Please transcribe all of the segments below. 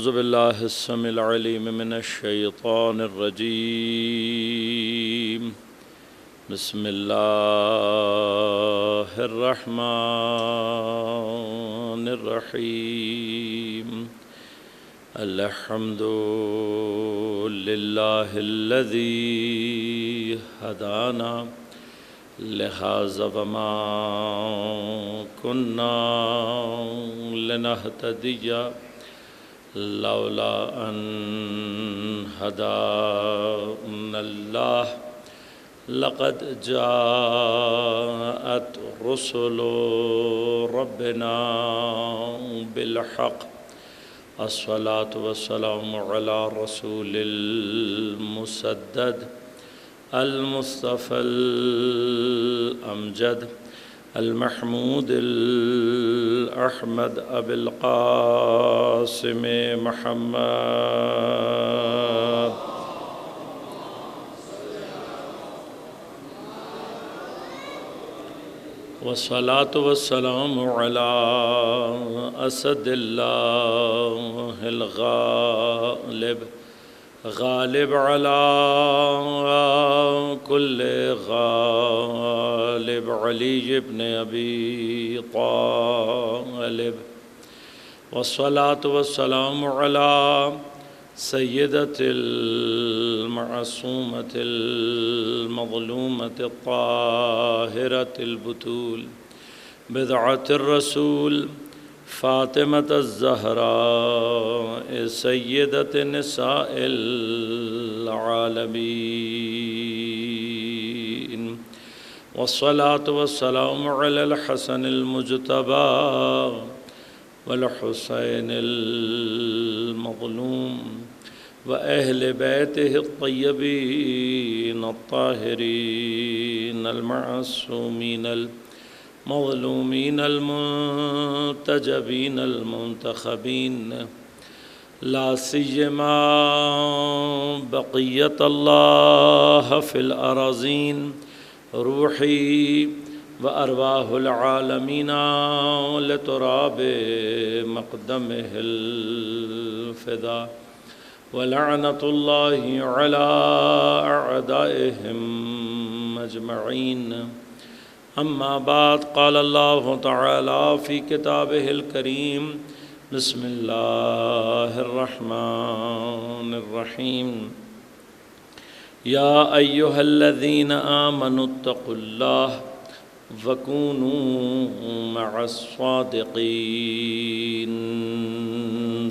أعوذ بالله السميع العليم من الشيطان الرجيم. بسم الله الرحمن الرحيم. الحمد لله الذي هدانا لهذا وما كنا لنهتدي لولا أن هدانا الله لقد جاءت رسل ربنا بالحق. الصلاة والسلام على رسول المسدد المصطفى الأمجد المحمود الأحمد أبي القاسم محمد والصلاة والسلام على أسد الله الغالب غالب على كل غالب علي بن أبي طالب. والصلاة والسلام على سيدة المعصومة المظلومة الطاهرة البتول بضعة الرسول فاطمة الزهراء سيدة نساء العالمين. والصلاة والسلام على الحسن المجتبى والحسين المظلوم وأهل بيته الطيبين الطاهرين المعصومين المظلومين المنتجبين المنتخبين، لا سيما بقية الله في الأراضين روحي وأرواح العالمين لتراب مقدمه الفداء. ولعنة الله على أعدائهم أجمعين. أما بعد، قال الله تعالى في كتابه الكريم: بسم الله الرحمن الرحيم. يا أيها الذين آمنوا اتقوا الله وكونوا مع الصادقين.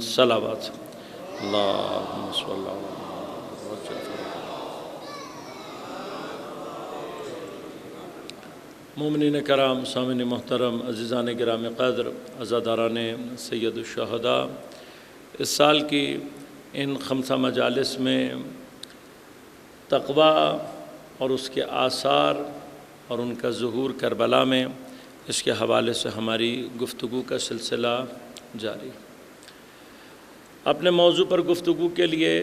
صلوات اللهم صل على مومنین کرام، سامعین محترم، عزیزان گرامی قدر، عزاداران سید الشہداء، اس سال کی ان 5 مجالس میں تقویٰ اور اس کے آثار اور ان کا ظہور کربلا میں، اس کے حوالے سے ہماری گفتگو کا سلسلہ جاری. اپنے موضوع پر گفتگو کے لیے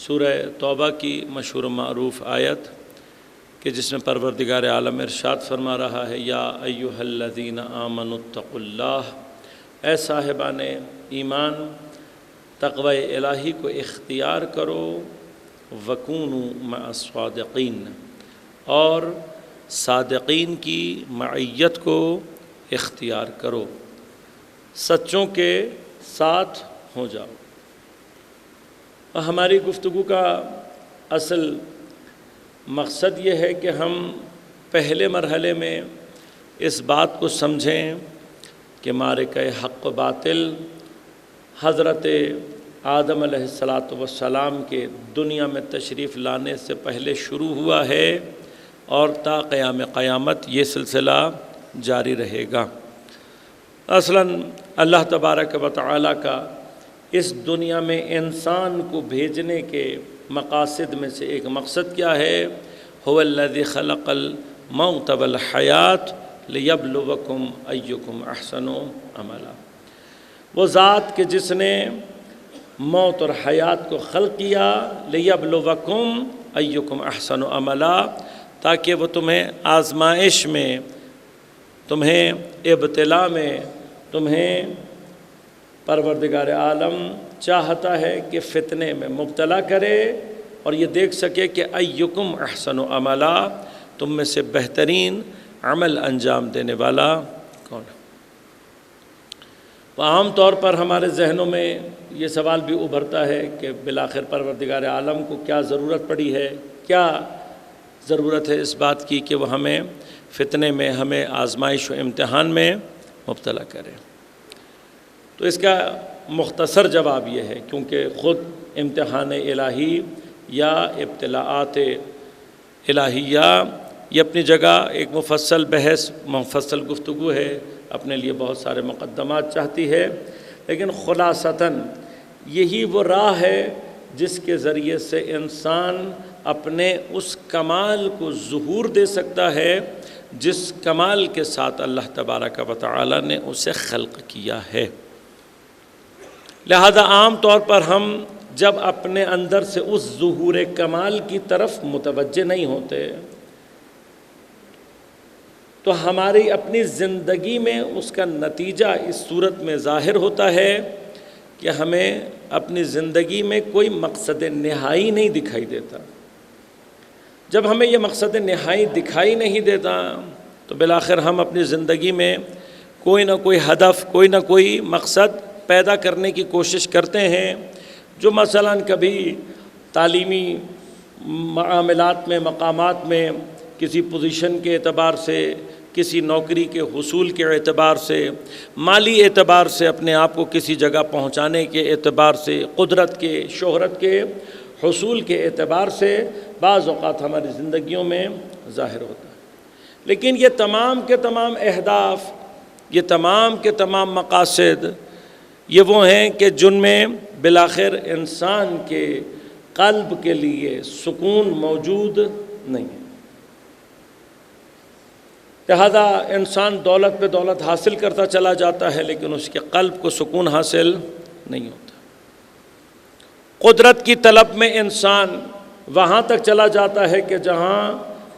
سورہ توبہ کی مشہور و معروف آیت کہ جس میں پروردگار عالم ارشاد فرما رہا ہے: یا ایھا الذین آمنوا اتقوا اللہ، اے صاحبان ایمان تقوی الہی کو اختیار کرو، وکونوا مع الصادقین، اور صادقین کی معیت کو اختیار کرو، سچوں کے ساتھ ہو جاؤ. اور ہماری گفتگو کا اصل مقصد یہ ہے کہ ہم پہلے مرحلے میں اس بات کو سمجھیں کہ معرکہ حق و باطل حضرت آدم علیہ السلام کے دنیا میں تشریف لانے سے پہلے شروع ہوا ہے اور تا قیام قیامت یہ سلسلہ جاری رہے گا. اصلاً اللہ تبارک و تعالیٰ کا اس دنیا میں انسان کو بھیجنے کے مقاصد میں سے ایک مقصد کیا ہے؟ هو الذی خلق الموت والحیات لیبلوکم ایکم احسن عملا. وہ ذات کہ جس نے موت اور حیات کو خلق کیا، لیبلوکم ایکم احسن عملا، تاکہ وہ تمہیں آزمائش میں، تمہیں ابتلا میں، تمہیں پروردگار عالم چاہتا ہے کہ فتنے میں مبتلا کرے اور یہ دیکھ سکے کہ ایکم احسن عملا، تم میں سے بہترین عمل انجام دینے والا کون ہے۔ عام طور پر ہمارے ذہنوں میں یہ سوال بھی ابھرتا ہے کہ بالآخر پروردگار عالم کو کیا ضرورت پڑی ہے، کیا ضرورت ہے اس بات کی کہ وہ ہمیں فتنے میں، ہمیں آزمائش و امتحان میں مبتلا کرے۔ تو اس کا مختصر جواب یہ ہے، کیونکہ خود امتحان الہی یا ابتلاعات الہیہ یہ اپنی جگہ ایک مفصل بحث، مفصل گفتگو ہے، اپنے لیے بہت سارے مقدمات چاہتی ہے، لیکن خلاصتاً یہی وہ راہ ہے جس کے ذریعے سے انسان اپنے اس کمال کو ظہور دے سکتا ہے جس کمال کے ساتھ اللہ تبارک و تعالی نے اسے خلق کیا ہے۔ لہذا عام طور پر ہم جب اپنے اندر سے اس ظہور کمال کی طرف متوجہ نہیں ہوتے تو ہماری اپنی زندگی میں اس کا نتیجہ اس صورت میں ظاہر ہوتا ہے کہ ہمیں اپنی زندگی میں کوئی مقصد نہائی نہیں دکھائی دیتا۔ جب ہمیں یہ مقصد نہائی دکھائی نہیں دیتا تو بالآخر ہم اپنی زندگی میں کوئی نہ کوئی ہدف، کوئی نہ کوئی مقصد پیدا کرنے کی کوشش کرتے ہیں، جو مثلاً کبھی تعلیمی معاملات میں، مقامات میں کسی پوزیشن کے اعتبار سے، کسی نوکری کے حصول کے اعتبار سے، مالی اعتبار سے، اپنے آپ کو کسی جگہ پہنچانے کے اعتبار سے، قدرت کے، شہرت کے حصول کے اعتبار سے بعض اوقات ہماری زندگیوں میں ظاہر ہوتا ہے۔ لیکن یہ تمام کے تمام اہداف، یہ تمام کے تمام مقاصد، یہ وہ ہیں کہ جن میں بالآخر انسان کے قلب کے لیے سکون موجود نہیں ہے۔ لہذا انسان دولت پہ دولت حاصل کرتا چلا جاتا ہے لیکن اس کے قلب کو سکون حاصل نہیں ہوتا۔ قدرت کی طلب میں انسان وہاں تک چلا جاتا ہے کہ جہاں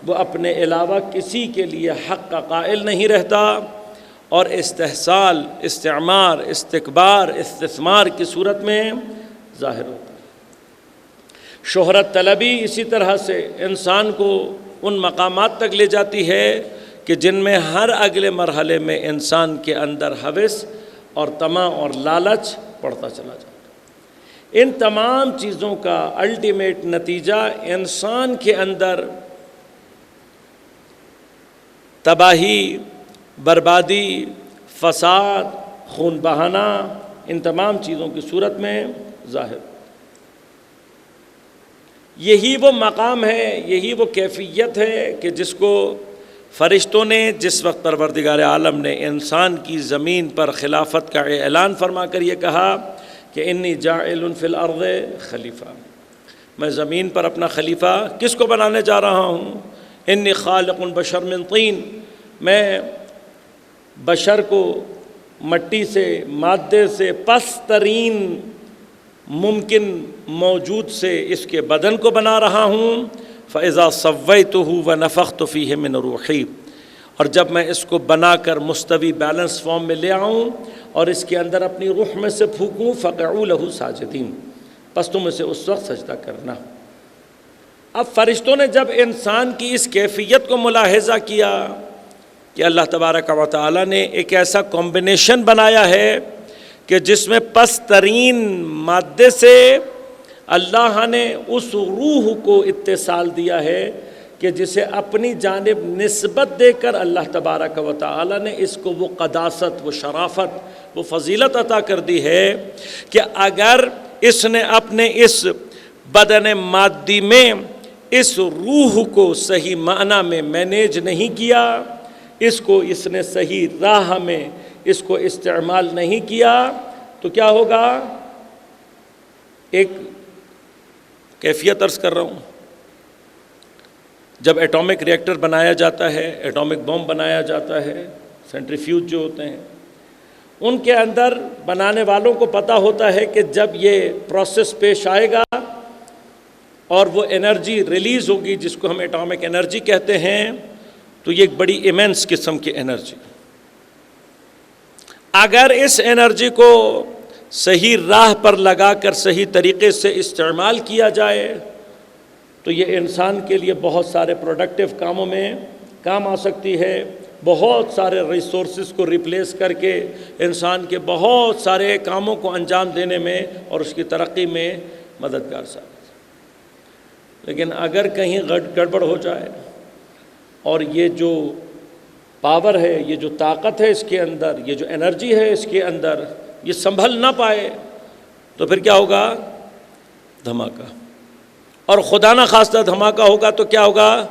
وہ اپنے علاوہ کسی کے لیے حق کا قائل نہیں رہتا اور استحصال، استعمار، استکبار، استثمار کی صورت میں ظاہر ہوتا ہے۔ شہرت طلبی اسی طرح سے انسان کو ان مقامات تک لے جاتی ہے کہ جن میں ہر اگلے مرحلے میں انسان کے اندر ہوس اور طمع اور لالچ بڑھتا چلا جاتا ہے۔ ان تمام چیزوں کا الٹیمیٹ نتیجہ انسان کے اندر تباہی، بربادی، فساد، خون بہانا، ان تمام چیزوں کی صورت میں ظاہر۔ یہی وہ مقام ہے، یہی وہ کیفیت ہے کہ جس کو فرشتوں نے جس وقت پروردگار عالم نے انسان کی زمین پر خلافت کا اعلان فرما کر یہ کہا کہ انی جاعل فی الارض خلیفہ، میں زمین پر اپنا خلیفہ کس کو بنانے جا رہا ہوں؟ انی خالق بشر من طین، میں بشر کو مٹی سے، مادے سے، پست ترین ممکن موجود سے اس کے بدن کو بنا رہا ہوں۔ فَإِذَا سَوَّيْتُهُ وَنَفَخْتُ فِيهِ مِنْ رُوحِي، اور جب میں اس کو بنا کر مستوی بیلنس فارم میں لے آؤں اور اس کے اندر اپنی روح میں سے پھونکوں، فَقَعُوا لَهُ سَاجِدِينَ، پس تم اسے اس وقت سجدہ کرنا۔ اب فرشتوں نے جب انسان کی اس کیفیت کو ملاحظہ کیا کہ اللہ تبارک و تعالی نے ایک ایسا کمبینیشن بنایا ہے کہ جس میں پست ترین مادے سے اللہ نے اس روح کو اتصال دیا ہے کہ جسے اپنی جانب نسبت دے کر اللہ تبارک و تعالی نے اس کو وہ قداست، وہ شرافت، وہ فضیلت عطا کر دی ہے کہ اگر اس نے اپنے اس بدن مادی میں اس روح کو صحیح معنی میں مینیج نہیں کیا، اس کو اس نے صحیح راہ میں اس کو استعمال نہیں کیا، تو کیا ہوگا؟ ایک کیفیت عرض کر رہا ہوں، جب ایٹامک ری ایکٹر بنایا جاتا ہے، ایٹامک بم بنایا جاتا ہے، سینٹریفیوج جو ہوتے ہیں ان کے اندر بنانے والوں کو پتہ ہوتا ہے کہ جب یہ پروسیس پیش آئے گا اور وہ انرجی ریلیز ہوگی جس کو ہم ایٹامک انرجی کہتے ہیں، تو یہ ایک بڑی ایمنس قسم کی انرجی، اگر اس انرجی کو صحیح راہ پر لگا کر صحیح طریقے سے استعمال کیا جائے تو یہ انسان کے لیے بہت سارے پروڈکٹیو کاموں میں کام آ سکتی ہے، بہت سارے ریسورسز کو ریپلیس کر کے انسان کے بہت سارے کاموں کو انجام دینے میں اور اس کی ترقی میں مددگار ثابت ہے۔ لیکن اگر کہیں گڑبڑ ہو جائے اور یہ جو پاور ہے، یہ جو طاقت ہے اس کے اندر، یہ جو انرجی ہے اس کے اندر، یہ سنبھل نہ پائے تو پھر کیا ہوگا؟ دھماکہ۔ اور خدا نہ خواستہ دھماکہ ہوگا تو کیا ہوگا؟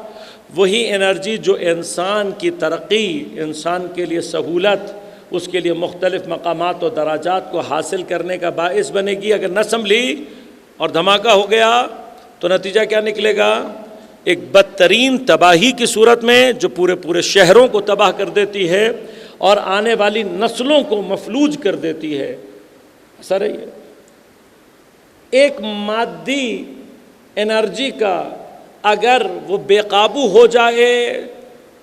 وہی انرجی جو انسان کی ترقی، انسان کے لیے سہولت، اس کے لیے مختلف مقامات و درجات کو حاصل کرنے کا باعث بنے گی، اگر نہ سنبھلی اور دھماکہ ہو گیا تو نتیجہ کیا نکلے گا؟ ایک بدترین تباہی کی صورت میں جو پورے شہروں کو تباہ کر دیتی ہے اور آنے والی نسلوں کو مفلوج کر دیتی ہے۔ اثر ہے یہ ایک مادی انرجی کا اگر وہ بے قابو ہو جائے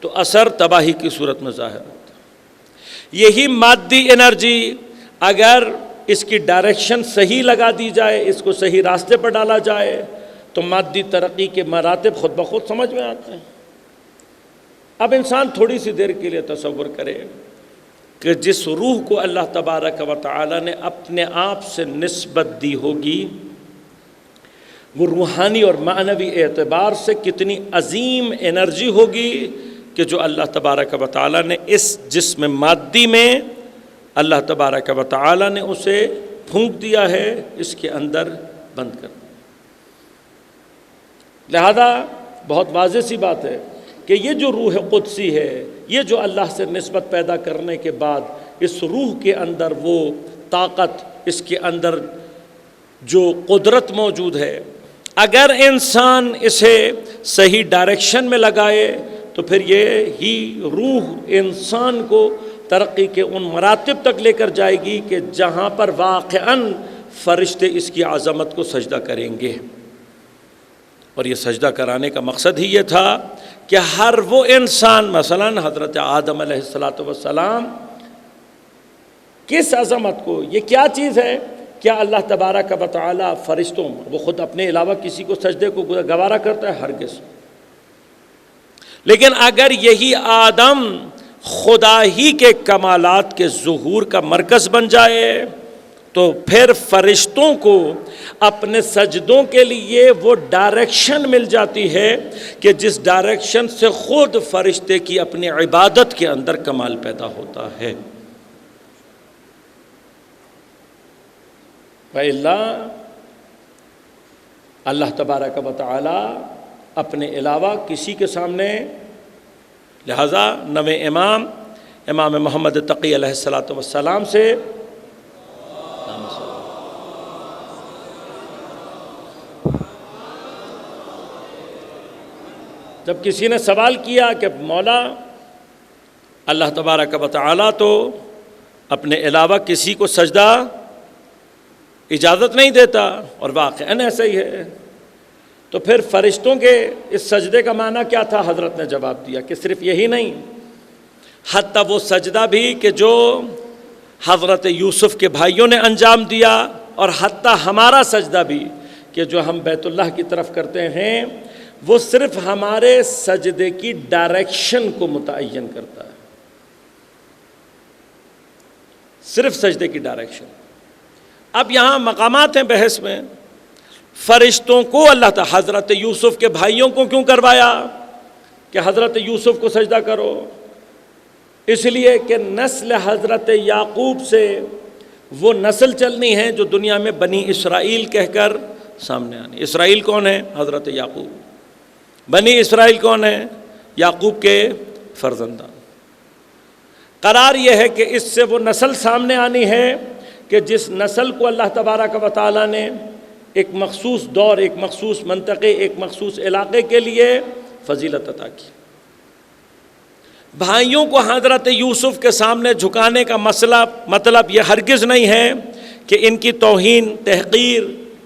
تو اثر تباہی کی صورت میں ظاہر ہوتا ہے۔ یہی مادی انرجی اگر اس کی ڈائریکشن صحیح لگا دی جائے، اس کو صحیح راستے پر ڈالا جائے تو مادی ترقی کے مراتب خود بخود سمجھ میں آتے ہیں۔ اب انسان تھوڑی سی دیر کے لیے تصور کرے کہ جس روح کو اللہ تبارک و تعالی نے اپنے آپ سے نسبت دی ہوگی، وہ روحانی اور معنوی اعتبار سے کتنی عظیم انرجی ہوگی کہ جو اللہ تبارک و تعالی نے اس جسم مادی میں اللہ تبارک و تعالی نے اسے پھونک دیا ہے، اس کے اندر بند کر دیا۔ لہذا بہت واضح سی بات ہے کہ یہ جو روح قدسی ہے، یہ جو اللہ سے نسبت پیدا کرنے کے بعد اس روح کے اندر وہ طاقت، اس کے اندر جو قدرت موجود ہے، اگر انسان اسے صحیح ڈائریکشن میں لگائے تو پھر یہ ہی روح انسان کو ترقی کے ان مراتب تک لے کر جائے گی کہ جہاں پر واقعاً فرشتے اس کی عظمت کو سجدہ کریں گے۔ اور یہ سجدہ کرانے کا مقصد ہی یہ تھا کہ ہر وہ انسان، مثلاً حضرت آدم علیہ السلام، کس عظمت کو، یہ کیا چیز ہے؟ کیا اللہ تبارک و تعالی فرشتوں، وہ خود اپنے علاوہ کسی کو سجدے کو گوارا کرتا ہے؟ ہرگز۔ لیکن اگر یہی آدم خدا ہی کے کمالات کے ظہور کا مرکز بن جائے تو پھر فرشتوں کو اپنے سجدوں کے لیے وہ ڈائریکشن مل جاتی ہے کہ جس ڈائریکشن سے خود فرشتے کی اپنی عبادت کے اندر کمال پیدا ہوتا ہے۔ وَإِلَّا اللہ تبارک و تعالی اپنے علاوہ کسی کے سامنے، لہذا نویں امام محمد تقی علیہ السلام سے جب کسی نے سوال کیا کہ مولا اللہ تبارک و تعالی تو اپنے علاوہ کسی کو سجدہ اجازت نہیں دیتا، اور واقعاً ایسا ہی ہے، تو پھر فرشتوں کے اس سجدے کا معنی کیا تھا؟ حضرت نے جواب دیا کہ صرف یہی نہیں، حتیٰ وہ سجدہ بھی کہ جو حضرت یوسف کے بھائیوں نے انجام دیا، اور حتیٰ ہمارا سجدہ بھی کہ جو ہم بیت اللہ کی طرف کرتے ہیں، وہ صرف ہمارے سجدے کی ڈائریکشن کو متعین کرتا ہے، صرف سجدے کی ڈائریکشن۔ اب یہاں مقامات ہیں بحث میں، فرشتوں کو اللہ تعالی حضرت یوسف کے بھائیوں کو کیوں کروایا کہ حضرت یوسف کو سجدہ کرو؟ اس لیے کہ نسل حضرت یعقوب سے وہ نسل چلنی ہے جو دنیا میں بنی اسرائیل کہہ کر سامنے آنی۔ اسرائیل کون ہے؟ حضرت یعقوب۔ بنی اسرائیل کون ہے؟ یعقوب کے فرزندان۔ قرار یہ ہے کہ اس سے وہ نسل سامنے آنی ہے کہ جس نسل کو اللہ تبارک و تعالی نے ایک مخصوص دور، ایک مخصوص منطقے، ایک مخصوص علاقے کے لیے فضیلت عطا کی۔ بھائیوں کو حضرت یوسف کے سامنے جھکانے کا مطلب یہ ہرگز نہیں ہے کہ ان کی توہین، تحقیر،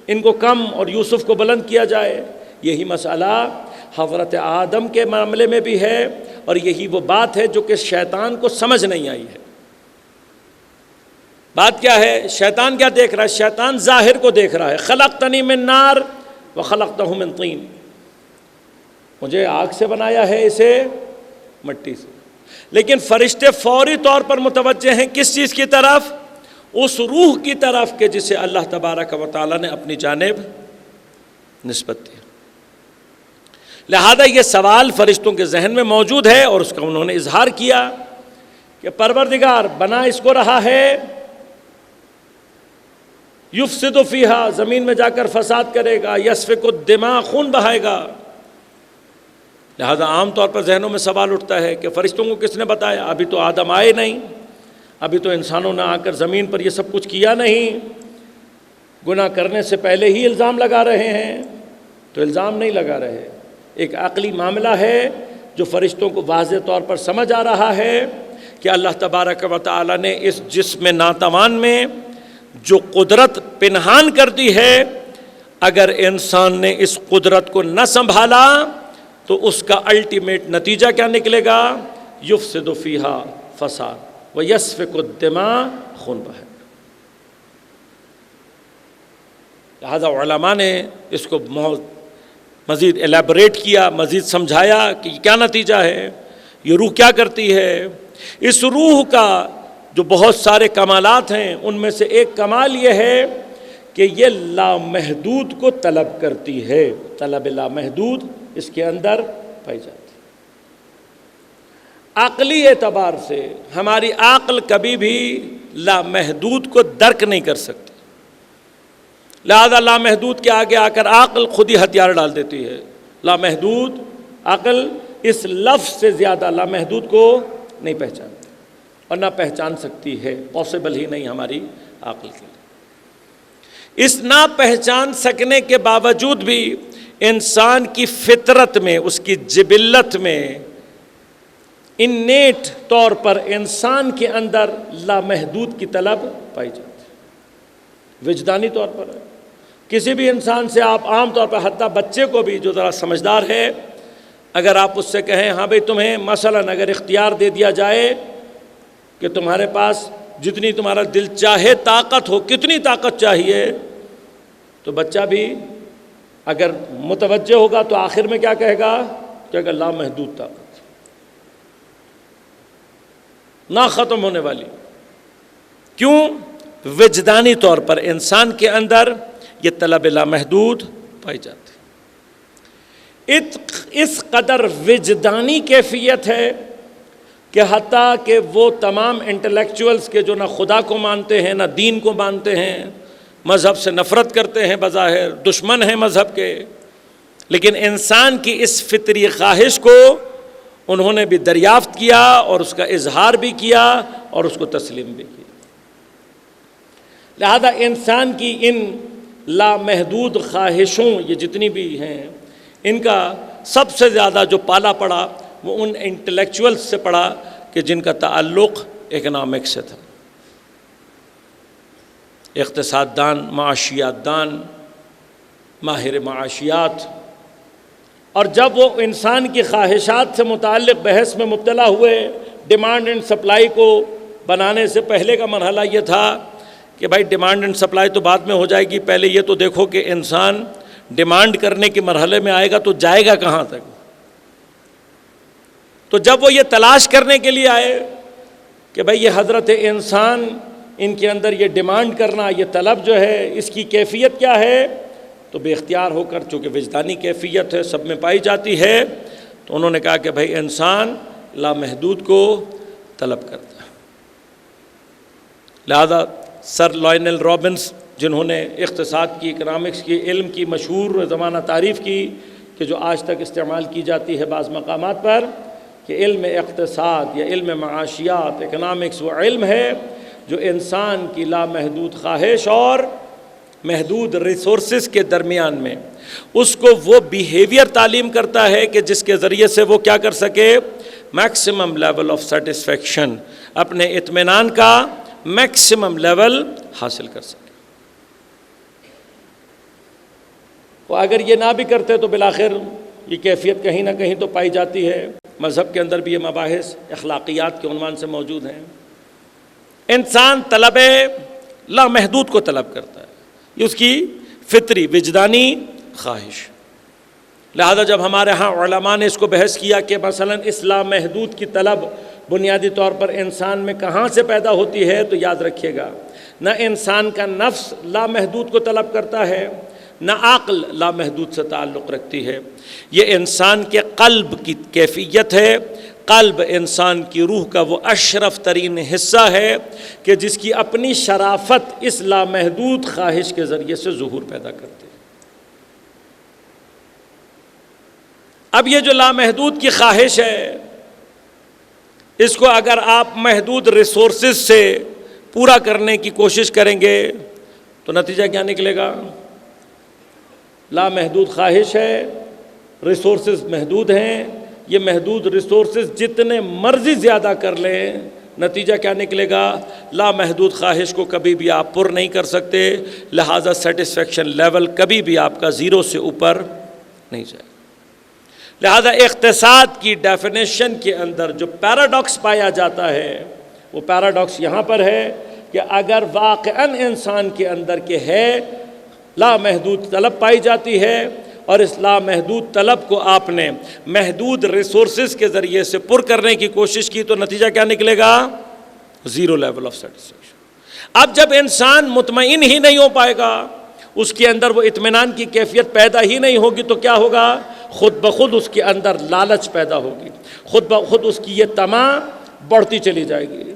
ان کو کم اور یوسف کو بلند کیا جائے۔ یہی مسئلہ حضرت آدم کے معاملے میں بھی ہے، اور یہی وہ بات ہے جو کہ شیطان کو سمجھ نہیں آئی ہے۔ بات کیا ہے؟ شیطان کیا دیکھ رہا ہے؟ شیطان ظاہر کو دیکھ رہا ہے، خلقتنی من نار وخلقتہ من طین، مجھے آگ سے بنایا ہے، اسے مٹی سے۔ لیکن فرشتے فوری طور پر متوجہ ہیں کس چیز کی طرف؟ اس روح کی طرف کہ جسے اللہ تبارک و تعالیٰ نے اپنی جانب نسبت دی۔ لہذا یہ سوال فرشتوں کے ذہن میں موجود ہے اور اس کا انہوں نے اظہار کیا کہ پروردگار بنا اس کو رہا ہے، یفسد فیہا، زمین میں جا کر فساد کرے گا، یسفک الدماء، خون بہائے گا۔ لہذا عام طور پر ذہنوں میں سوال اٹھتا ہے کہ فرشتوں کو کس نے بتایا؟ ابھی تو آدم آئے نہیں، ابھی تو انسانوں نے آ کر زمین پر یہ سب کچھ کیا نہیں، گناہ کرنے سے پہلے ہی الزام لگا رہے ہیں۔ تو الزام نہیں لگا رہے، ایک عقلی معاملہ ہے جو فرشتوں کو واضح طور پر سمجھ آ رہا ہے کہ اللہ تبارک و تعالیٰ نے اس جسم ناتوان میں جو قدرت پنہان کر دی ہے، اگر انسان نے اس قدرت کو نہ سنبھالا تو اس کا الٹیمیٹ نتیجہ کیا نکلے گا؟ یفسد فیہا فساد ویسفک الدماء، خون بہائے گا۔ لہذا علماء نے اس کو مزید ایلیبریٹ کیا، مزید سمجھایا کہ کیا نتیجہ ہے، یہ روح کیا کرتی ہے۔ اس روح کا جو بہت سارے کمالات ہیں، ان میں سے ایک کمال یہ ہے کہ یہ لامحدود کو طلب کرتی ہے، طلب لامحدود اس کے اندر پائی جاتی ہے۔ عقلی اعتبار سے ہماری عقل کبھی بھی لامحدود کو درک نہیں کر سکتی، لہذا لامحدود کے آگے آ کر عقل خود ہی ہتھیار ڈال دیتی ہے۔ لامحدود عقل اس لفظ سے زیادہ لامحدود کو نہیں پہچانتی اور نہ پہچان سکتی ہے، پاسبل ہی نہیں ہماری عقل کے لیے۔ اس نہ پہچان سکنے کے باوجود بھی انسان کی فطرت میں، اس کی جبلت میں، انیٹ طور پر انسان کے اندر لامحدود کی طلب پائی جاتی ہے، وجدانی طور پر ہے۔ کسی بھی انسان سے آپ عام طور پر، حتیٰ بچے کو بھی جو ذرا سمجھدار ہے، اگر آپ اس سے کہیں ہاں بھئی تمہیں مثلاً اگر اختیار دے دیا جائے کہ تمہارے پاس جتنی تمہارا دل چاہے طاقت ہو، کتنی طاقت چاہیے، تو بچہ بھی اگر متوجہ ہوگا تو آخر میں کیا کہے گا؟ کہے گا لامحدود طاقت، نہ ختم ہونے والی۔ کیوں؟ وجدانی طور پر انسان کے اندر یہ طلب لامحدود پائی جاتی ہے۔ اس قدر وجدانی کیفیت ہے کہ حتیٰ کہ وہ تمام انٹلیکچوئلز کے جو نہ خدا کو مانتے ہیں، نہ دین کو مانتے ہیں، مذہب سے نفرت کرتے ہیں، بظاہر دشمن ہیں مذہب کے، لیکن انسان کی اس فطری خواہش کو انہوں نے بھی دریافت کیا اور اس کا اظہار بھی کیا اور اس کو تسلیم بھی کیا۔ لہذا انسان کی ان لامحدود خواہشوں، یہ جتنی بھی ہیں، ان کا سب سے زیادہ جو پالا پڑا وہ ان انٹلیکچوئلز سے پڑا کہ جن کا تعلق اکنامک سے تھا، اقتصاد دان، معاشیات دان، ماہر معاشیات۔ اور جب وہ انسان کی خواہشات سے متعلق بحث میں مبتلا ہوئے، ڈیمانڈ اینڈ سپلائی کو بنانے سے پہلے کا مرحلہ یہ تھا کہ بھائی ڈیمانڈ اینڈ سپلائی تو بعد میں ہو جائے گی، پہلے یہ تو دیکھو کہ انسان ڈیمانڈ کرنے کے مرحلے میں آئے گا تو جائے گا کہاں تک۔ تو جب وہ یہ تلاش کرنے کے لیے آئے کہ بھئی یہ حضرت انسان، ان کے اندر یہ ڈیمانڈ کرنا، یہ طلب جو ہے، اس کی کیفیت کیا ہے، تو بے اختیار ہو کر، چونکہ وجدانی کیفیت ہے، سب میں پائی جاتی ہے، تو انہوں نے کہا کہ بھئی انسان لامحدود کو طلب کرتا ہے۔ لہذا سر لائنل رابنس، جنہوں نے اقتصاد کی، اکنامکس کی، علم کی مشہور زمانہ تعریف کی کہ جو آج تک استعمال کی جاتی ہے بعض مقامات پر، کہ علم اقتصاد یا علم معاشیات، اکنامکس، وہ علم ہے جو انسان کی لامحدود خواہش اور محدود ریسورسز کے درمیان میں اس کو وہ بیہیویئر تعلیم کرتا ہے کہ جس کے ذریعے سے وہ کیا کر سکے، میکسیمم لیول آف سیٹسفیکشن، اپنے اطمینان کا میکسیمم لیول حاصل کر سکے۔ وہ اگر یہ نہ بھی کرتے تو بالآخر یہ کیفیت کہیں نہ کہیں تو پائی جاتی ہے۔ مذہب کے اندر بھی یہ مباحث اخلاقیات کے عنوان سے موجود ہیں۔ انسان طلب لامحدود کو طلب کرتا ہے، یہ اس کی فطری وجدانی خواہش۔ لہذا جب ہمارے ہاں علماء نے اس کو بحث کیا کہ مثلا اس لامحدود کی طلب بنیادی طور پر انسان میں کہاں سے پیدا ہوتی ہے، تو یاد رکھیے گا نہ انسان کا نفس لامحدود کو طلب کرتا ہے، نہ عقل لامحدود سے تعلق رکھتی ہے، یہ انسان کے قلب کی کیفیت ہے۔ قلب انسان کی روح کا وہ اشرف ترین حصہ ہے کہ جس کی اپنی شرافت اس لامحدود خواہش کے ذریعے سے ظہور پیدا کرتی ہے۔ اب یہ جو لامحدود کی خواہش ہے، اس کو اگر آپ محدود ریسورسز سے پورا کرنے کی کوشش کریں گے تو نتیجہ کیا نکلے گا؟ لامحدود خواہش ہے، ریسورسز محدود ہیں، یہ محدود ریسورسز جتنے مرضی زیادہ کر لیں، نتیجہ کیا نکلے گا؟ لامحدود خواہش کو کبھی بھی آپ پر نہیں کر سکتے، لہٰذا سیٹسفیکشن لیول کبھی بھی آپ کا 0 سے اوپر نہیں جائے۔ لہذا اقتصاد کی ڈیفینیشن کے اندر جو پیراڈاکس پایا جاتا ہے، وہ پیراڈاکس یہاں پر ہے کہ اگر واقعاً انسان کے اندر کے ہے لامحدود طلب پائی جاتی ہے، اور اس لامحدود طلب کو آپ نے محدود ریسورسز کے ذریعے سے پر کرنے کی کوشش کی، تو نتیجہ کیا نکلے گا؟ 0 لیول آف سیٹسفیکشن۔ اب جب انسان مطمئن ہی نہیں ہو پائے گا، اس کے اندر وہ اطمینان کی کیفیت پیدا ہی نہیں ہوگی، تو کیا ہوگا؟ خود بخود اس کے اندر لالچ پیدا ہوگی، خود بخود اس کی یہ طمع بڑھتی چلی جائے گی۔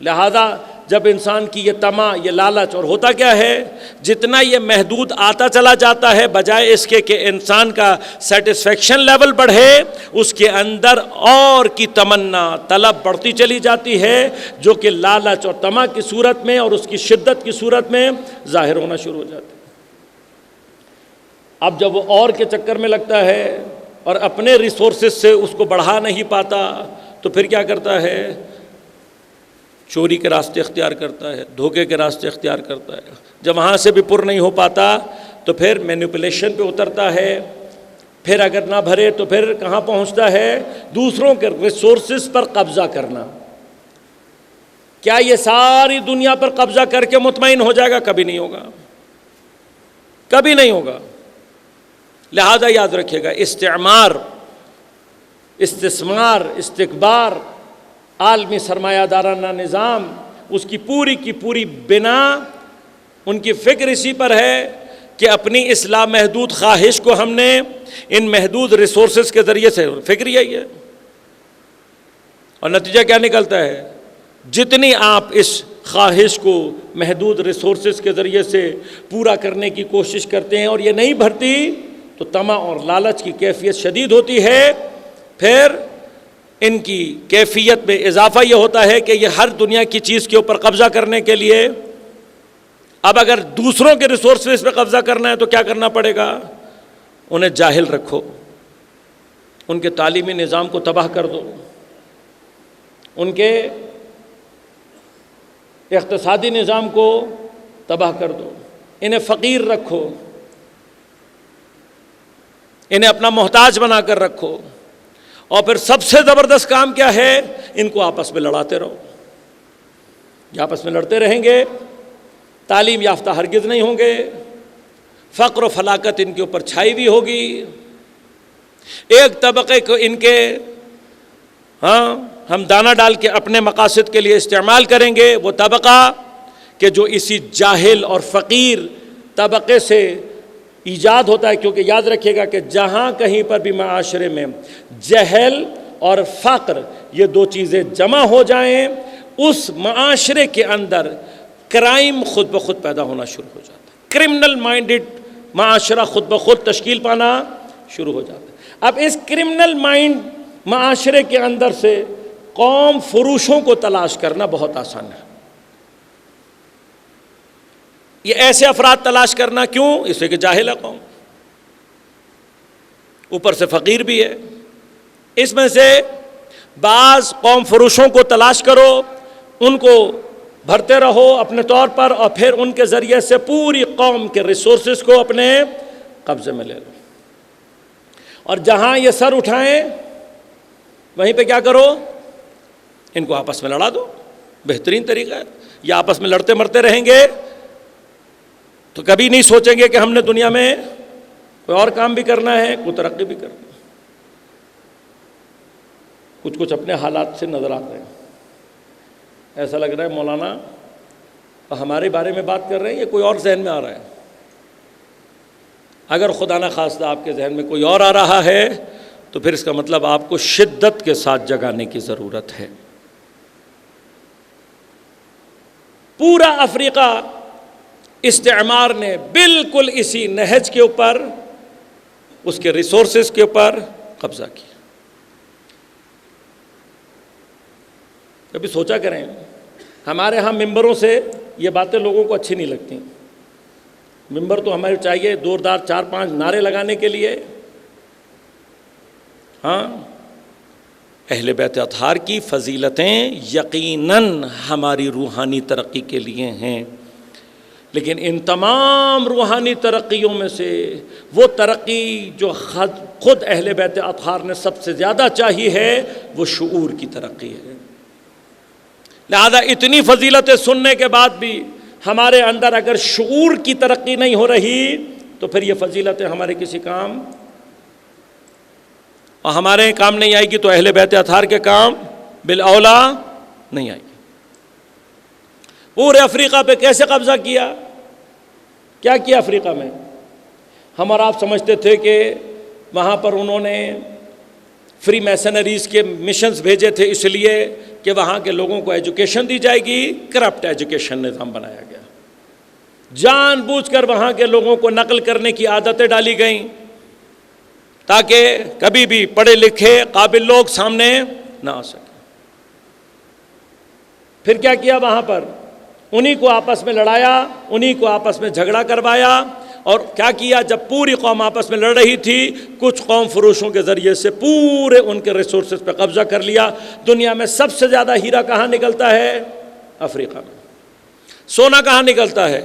لہذا جب انسان کی یہ طمع، یہ لالچ، اور ہوتا کیا ہے، جتنا یہ محدود آتا چلا جاتا ہے، بجائے اس کے کہ انسان کا سیٹسفیکشن لیول بڑھے، اس کے اندر اور کی تمنا، طلب بڑھتی چلی جاتی ہے، جو کہ لالچ اور طمع کی صورت میں اور اس کی شدت کی صورت میں ظاہر ہونا شروع ہو جاتی ہے۔ اب جب وہ اور کے چکر میں لگتا ہے اور اپنے ریسورسز سے اس کو بڑھا نہیں پاتا، تو پھر کیا کرتا ہے؟ چوری کے راستے اختیار کرتا ہے، دھوکے کے راستے اختیار کرتا ہے۔ جب وہاں سے بھی پر نہیں ہو پاتا تو پھر مینیپولیشن پہ اترتا ہے، پھر اگر نہ بھرے تو پھر کہاں پہنچتا ہے؟ دوسروں کے ریسورسز پر قبضہ کرنا۔ کیا یہ ساری دنیا پر قبضہ کر کے مطمئن ہو جائے گا؟ کبھی نہیں ہوگا، کبھی نہیں ہوگا۔ لہذا یاد رکھیے گا، استعمار، استثمار، استکبار، عالمی سرمایہ دارانہ نظام، اس کی پوری بنا، ان کی فکر اسی پر ہے کہ اپنی اس لامحدود خواہش کو ہم نے ان محدود ریسورسز کے ذریعے سے، فکر یہی ہے، اور نتیجہ کیا نکلتا ہے؟ جتنی آپ اس خواہش کو محدود ریسورسز کے ذریعے سے پورا کرنے کی کوشش کرتے ہیں اور یہ نہیں بھرتی، تو طمع اور لالچ کی کیفیت شدید ہوتی ہے۔ پھر ان کی کیفیت میں اضافہ یہ ہوتا ہے کہ یہ ہر دنیا کی چیز کے اوپر قبضہ کرنے کے لیے، اب اگر دوسروں کے ریسورسز پہ قبضہ کرنا ہے تو کیا کرنا پڑے گا؟ انہیں جاہل رکھو، ان کے تعلیمی نظام کو تباہ کر دو، ان کے اقتصادی نظام کو تباہ کر دو، انہیں فقیر رکھو، انہیں اپنا محتاج بنا کر رکھو، اور پھر سب سے زبردست کام کیا ہے؟ ان کو آپس میں لڑاتے رہو۔ یہ آپس میں لڑتے رہیں گے، تعلیم یافتہ ہرگز نہیں ہوں گے، فقر و فلاکت ان کے اوپر چھائی بھی ہوگی۔ ایک طبقے کو ان کے ہم دانہ ڈال کے اپنے مقاصد کے لیے استعمال کریں گے، وہ طبقہ کہ جو اسی جاہل اور فقیر طبقے سے ایجاد ہوتا ہے، کیونکہ یاد رکھیے گا کہ جہاں کہیں پر بھی معاشرے میں جہل اور فقر، یہ دو چیزیں جمع ہو جائیں، اس معاشرے کے اندر کرائم خود بخود پیدا ہونا شروع ہو جاتا ہے، کرمنل مائنڈڈ معاشرہ خود بخود تشکیل پانا شروع ہو جاتا ہے۔ اب اس کرمنل مائنڈ معاشرے کے اندر سے قوم فروشوں کو تلاش کرنا بہت آسان ہے۔ یہ ایسے افراد تلاش کرنا، کیوں؟ اس لیے کہ جاہل ہے قوم، اوپر سے فقیر بھی ہے۔ اس میں سے بعض قوم فروشوں کو تلاش کرو، ان کو بھرتے رہو اپنے طور پر، اور پھر ان کے ذریعے سے پوری قوم کے ریسورسز کو اپنے قبضے میں لے لو، اور جہاں یہ سر اٹھائیں وہیں پہ کیا کرو؟ ان کو آپس میں لڑا دو، بہترین طریقہ ہے. یا آپس میں لڑتے مرتے رہیں گے تو کبھی نہیں سوچیں گے کہ ہم نے دنیا میں کوئی اور کام بھی کرنا ہے, کوئی ترقی بھی کرنا ہے. کچھ اپنے حالات سے نظر آتے ہیں, ایسا لگ رہا ہے مولانا ہمارے بارے میں بات کر رہے ہیں یا کوئی اور ذہن میں آ رہا ہے. اگر خدا نہ خواستہ آپ کے ذہن میں کوئی اور آ رہا ہے تو پھر اس کا مطلب آپ کو شدت کے ساتھ جگانے کی ضرورت ہے. پورا افریقہ استعمار نے بالکل اسی نہج کے اوپر, اس کے ریسورسز کے اوپر قبضہ کیا. کبھی سوچا کریں, ہمارے ہاں ممبروں سے یہ باتیں لوگوں کو اچھی نہیں لگتی. ممبر تو ہمیں چاہیے زوردار 4-5 نعرے لگانے کے لیے. ہاں, اہل بیت اطہار کی فضیلتیں یقیناً ہماری روحانی ترقی کے لیے ہیں, لیکن ان تمام روحانی ترقیوں میں سے وہ ترقی جو خود اہل بیت اطہار نے سب سے زیادہ چاہی ہے وہ شعور کی ترقی ہے. لہذا اتنی فضیلتیں سننے کے بعد بھی ہمارے اندر اگر شعور کی ترقی نہیں ہو رہی تو پھر یہ فضیلتیں ہمارے کسی کام, اور ہمارے کام نہیں آئے گی تو اہل بیت اطہار کے کام بالاولا نہیں آئے گی. پورے افریقہ پہ کیسے قبضہ کیا, کیا کیا افریقہ میں؟ ہم اور آپ سمجھتے تھے کہ وہاں پر انہوں نے فری میسنریز کے مشنز بھیجے تھے اس لیے کہ وہاں کے لوگوں کو ایجوکیشن دی جائے گی. کرپٹ ایجوکیشن نظام بنایا گیا, جان بوجھ کر وہاں کے لوگوں کو نقل کرنے کی عادتیں ڈالی گئیں تاکہ کبھی بھی پڑھے لکھے قابل لوگ سامنے نہ آ سکیں. پھر کیا کیا وہاں پر؟ انہی کو آپس میں لڑایا, انہی کو آپس میں جھگڑا کروایا. اور کیا کیا, جب پوری قوم آپس میں لڑ رہی تھی کچھ قوم فروشوں کے ذریعے سے پورے ان کے ریسورسز پہ قبضہ کر لیا. دنیا میں سب سے زیادہ ہیرا کہاں نکلتا ہے؟ افریقہ میں. سونا کہاں نکلتا ہے؟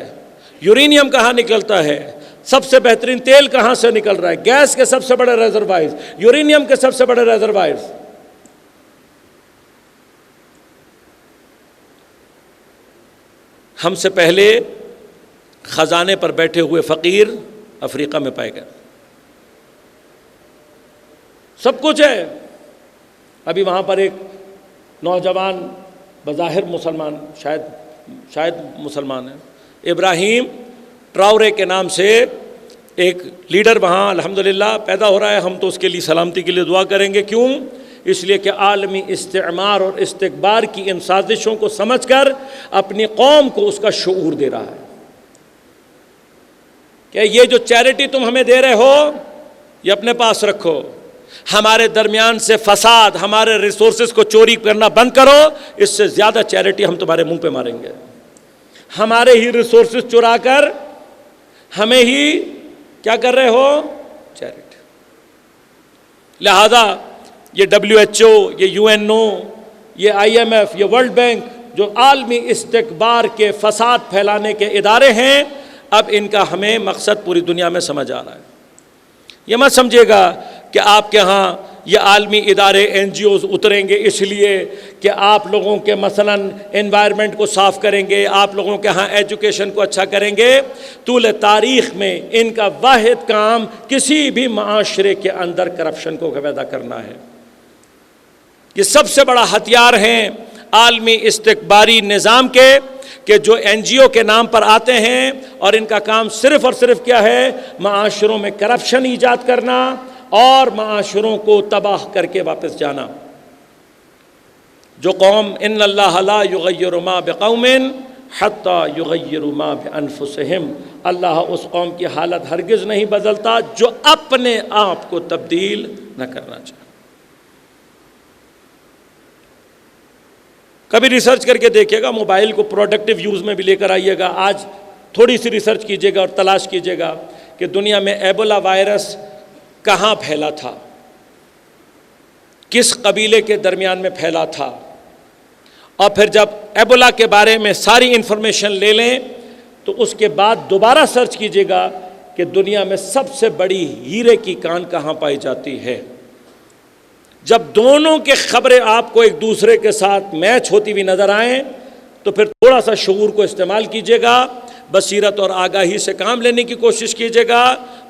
یورینیم کہاں نکلتا ہے؟ سب سے بہترین تیل کہاں سے نکل رہا ہے؟ گیس کے سب سے بڑے ریزروائرز, یورینیم کے سب سے بڑے ریزروائرز. ہم سے پہلے خزانے پر بیٹھے ہوئے فقیر افریقہ میں پائے گئے. سب کچھ ہے. ابھی وہاں پر ایک نوجوان بظاہر مسلمان, شاید مسلمان ہے, ابراہیم ٹراورے کے نام سے ایک لیڈر وہاں الحمدللہ پیدا ہو رہا ہے. ہم تو اس کے لیے سلامتی کے لیے دعا کریں گے. کیوں؟ اس لیے کہ عالمی استعمار اور استکبار کی ان سازشوں کو سمجھ کر اپنی قوم کو اس کا شعور دے رہا ہے کہ یہ جو چیریٹی تم ہمیں دے رہے ہو یہ اپنے پاس رکھو, ہمارے درمیان سے فساد, ہمارے ریسورسز کو چوری کرنا بند کرو, اس سے زیادہ چیریٹی ہم تمہارے منہ پہ ماریں گے. ہمارے ہی ریسورسز چرا کر ہمیں ہی کیا کر رہے ہو؟ چیریٹی. لہذا یہ WHO, یہ UNO, یہ IMF, یہ ورلڈ بینک جو عالمی استکبار کے فساد پھیلانے کے ادارے ہیں, اب ان کا ہمیں مقصد پوری دنیا میں سمجھ آ رہا ہے. یہ مت سمجھے گا کہ آپ کے ہاں یہ عالمی ادارے NGOs اتریں گے اس لیے کہ آپ لوگوں کے مثلاً انوائرمنٹ کو صاف کریں گے, آپ لوگوں کے ہاں ایجوکیشن کو اچھا کریں گے. طول تاریخ میں ان کا واحد کام کسی بھی معاشرے کے اندر کرپشن کو پیدا کرنا ہے. یہ سب سے بڑا ہتھیار ہیں عالمی استکباری نظام کے کہ جو NGO کے نام پر آتے ہیں اور ان کا کام صرف اور صرف کیا ہے؟ معاشروں میں کرپشن ایجاد کرنا اور معاشروں کو تباہ کر کے واپس جانا. جو قوم ان اللہ لا یغیر ما بقوم حتی یغیروا ما بانفسہم, اللہ اس قوم کی حالت ہرگز نہیں بدلتا جو اپنے آپ کو تبدیل نہ کرنا چاہے. کبھی ریسرچ کر کے دیکھیے گا, موبائل کو پروڈکٹیو یوز میں بھی لے کر آئیے گا. آج تھوڑی سی ریسرچ کیجیے گا اور تلاش کیجیے گا کہ دنیا میں ایبولا وائرس کہاں پھیلا تھا, کس قبیلے کے درمیان میں پھیلا تھا, اور پھر جب ایبولا کے بارے میں ساری انفارمیشن لے لیں تو اس کے بعد دوبارہ سرچ کیجیے گا کہ دنیا میں سب سے بڑی ہیرے کی کان کہاں پائی جاتی ہے. جب دونوں کے خبریں آپ کو ایک دوسرے کے ساتھ میچ ہوتی ہوئی نظر آئیں تو پھر تھوڑا سا شعور کو استعمال کیجیے گا، بصیرت اور آگاہی سے کام لینے کی کوشش کیجیے گا۔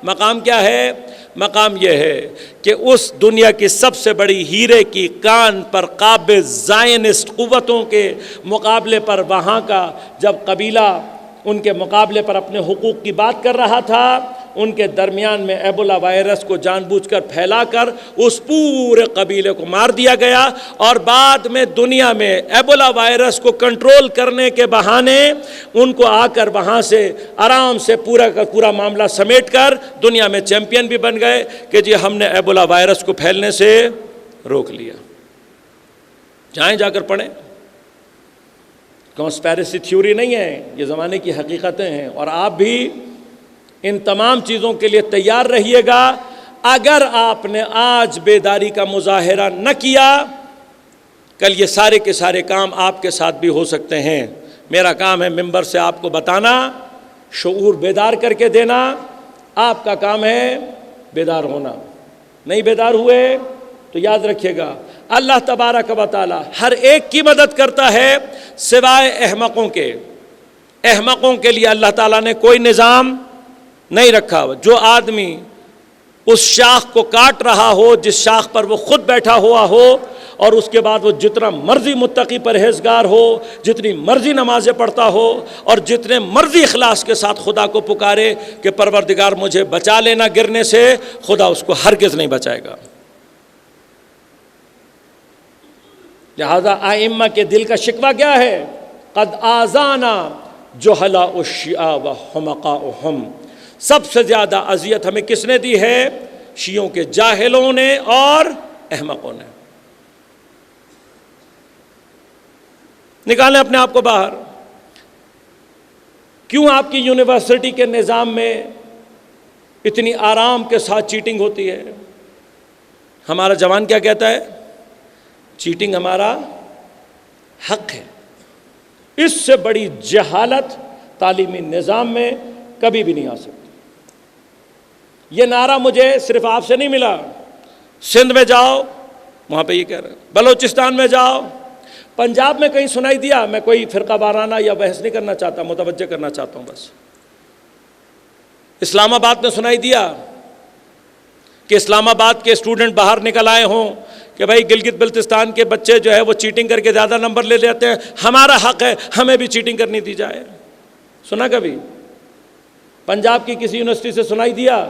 مقام کیا ہے؟ مقام یہ ہے کہ اس دنیا کی سب سے بڑی ہیرے کی کان پر قابض زائنسٹ قوتوں کے مقابلے پر وہاں کا جب قبیلہ ان کے مقابلے پر اپنے حقوق کی بات کر رہا تھا، ان کے درمیان میں ایبولا وائرس کو جان بوجھ کر پھیلا کر اس پورے قبیلے کو مار دیا گیا، اور بعد میں دنیا میں ایبولا وائرس کو کنٹرول کرنے کے بہانے ان کو آ کر وہاں سے آرام سے پورا کا پورا معاملہ سمیٹ کر دنیا میں چیمپئن بھی بن گئے کہ جی ہم نے ایبولا وائرس کو پھیلنے سے روک لیا۔ جائیں جا کر پڑھیں، کانسپیریسی تھیوری نہیں ہے، یہ زمانے کی حقیقتیں ہیں، اور آپ بھی ان تمام چیزوں کے لیے تیار رہیے گا۔ اگر آپ نے آج بیداری کا مظاہرہ نہ کیا، کل یہ سارے کے سارے کام آپ کے ساتھ بھی ہو سکتے ہیں۔ میرا کام ہے ممبر سے آپ کو بتانا، شعور بیدار کر کے دینا، آپ کا کام ہے بیدار ہونا۔ نہیں بیدار ہوئے تو یاد رکھیے گا اللہ تبارک و تعالی ہر ایک کی مدد کرتا ہے سوائے احمقوں کے۔ احمقوں کے لیے اللہ تعالیٰ نے کوئی نظام نہیں رکھا۔ جو آدمی اس شاخ کو کاٹ رہا ہو جس شاخ پر وہ خود بیٹھا ہوا ہو، اور اس کے بعد وہ جتنا مرضی متقی پرہیزگار ہو، جتنی مرضی نمازیں پڑھتا ہو، اور جتنے مرضی اخلاص کے ساتھ خدا کو پکارے کہ پروردگار مجھے بچا لینا گرنے سے، خدا اس کو ہرگز نہیں بچائے گا۔ لہذا ائمہ کے دل کا شکوہ کیا ہے؟ قد آذانا جہلاء الشیعہ و حمقاؤہم۔ سب سے زیادہ اذیت ہمیں کس نے دی ہے؟ شیعوں کے جاہلوں نے اور احمقوں نے۔ نکالیں اپنے آپ کو باہر۔ کیوں آپ کی یونیورسٹی کے نظام میں اتنی آرام کے ساتھ چیٹنگ ہوتی ہے؟ ہمارا جوان کیا کہتا ہے؟ چیٹنگ ہمارا حق ہے۔ اس سے بڑی جہالت تعلیمی نظام میں کبھی بھی نہیں آ سکتی۔ یہ نعرہ مجھے صرف آپ سے نہیں ملا۔ سندھ میں جاؤ، وہاں پہ یہ کہہ رہے ہیں، بلوچستان میں جاؤ، پنجاب میں کہیں سنائی دیا؟ میں کوئی فرقہ وارانہ یا بحث نہیں کرنا چاہتا، متوجہ کرنا چاہتا ہوں بس۔ اسلام آباد میں سنائی دیا کہ اسلام آباد کے اسٹوڈنٹ باہر نکل آئے ہوں کہ بھائی گلگت بلتستان کے بچے جو ہے وہ چیٹنگ کر کے زیادہ نمبر لے لیتے ہیں، ہمارا حق ہے ہمیں بھی چیٹنگ کرنی دی جائے؟ سنا کبھی؟ پنجاب کی کسی یونیورسٹی سے سنائی دیا؟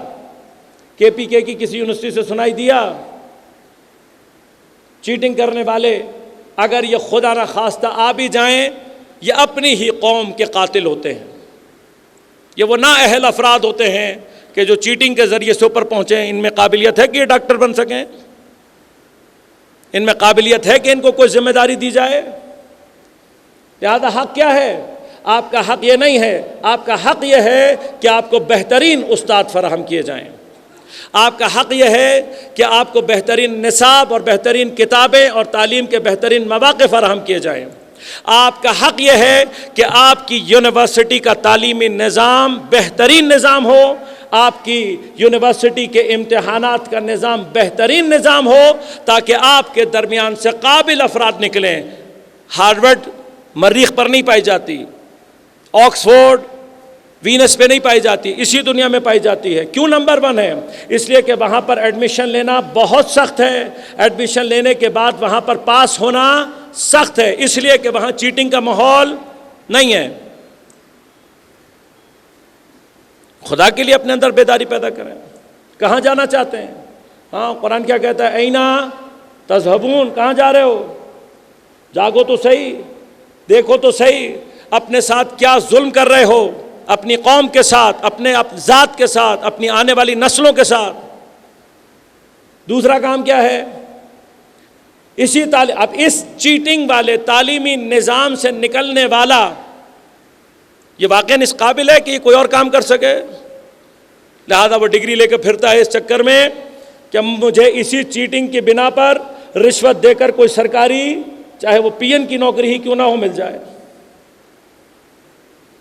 کے پی کے کی کسی یونیورسٹی سے سنائی دیا؟ چیٹنگ کرنے والے اگر یہ خدا نہ خواستہ آ بھی جائیں، یہ اپنی ہی قوم کے قاتل ہوتے ہیں۔ یہ وہ نااہل افراد ہوتے ہیں کہ جو چیٹنگ کے ذریعے سے اوپر پہنچے۔ ان میں قابلیت ہے کہ یہ ڈاکٹر بن سکیں؟ ان میں قابلیت ہے کہ ان کو کوئی ذمہ داری دی جائے؟ لہذا حق کیا ہے؟ آپ کا حق یہ نہیں ہے، آپ کا حق یہ ہے کہ آپ کو بہترین استاد فراہم کیے جائیں۔ آپ کا حق یہ ہے کہ آپ کو بہترین نصاب اور بہترین کتابیں اور تعلیم کے بہترین مواقع فراہم کیے جائیں۔ آپ کا حق یہ ہے کہ آپ کی یونیورسٹی کا تعلیمی نظام بہترین نظام ہو، آپ کی یونیورسٹی کے امتحانات کا نظام بہترین نظام ہو، تاکہ آپ کے درمیان سے قابل افراد نکلیں۔ ہارورڈ مریخ پر نہیں پائی جاتی، آکسفورڈ وینس پہ نہیں پائی جاتی، اسی دنیا میں پائی جاتی ہے۔ کیوں نمبر 1 ہے؟ اس لیے کہ وہاں پر ایڈمیشن لینا بہت سخت ہے، ایڈمیشن لینے کے بعد وہاں پر پاس ہونا سخت ہے، اس لیے کہ وہاں چیٹنگ کا ماحول نہیں ہے۔ خدا کے لیے اپنے اندر بیداری پیدا کریں۔ کہاں جانا چاہتے ہیں؟ ہاں، قرآن کیا کہتا ہے؟ اینا تذہبون، کہاں جا رہے ہو؟ جاگو تو صحیح، دیکھو تو صحیح، اپنے ساتھ کیا ظلم کر رہے ہو، اپنی قوم کے ساتھ، اپنے ذات کے ساتھ، اپنی آنے والی نسلوں کے ساتھ۔ دوسرا کام کیا ہے؟ اب اس چیٹنگ والے تعلیمی نظام سے نکلنے والا یہ واقعاً اس قابل ہے کہ یہ کوئی اور کام کر سکے؟ لہذا وہ ڈگری لے کے پھرتا ہے اس چکر میں کہ مجھے اسی چیٹنگ کی بنا پر رشوت دے کر کوئی سرکاری، چاہے وہ پی این کی نوکری ہی کیوں نہ ہو، مل جائے۔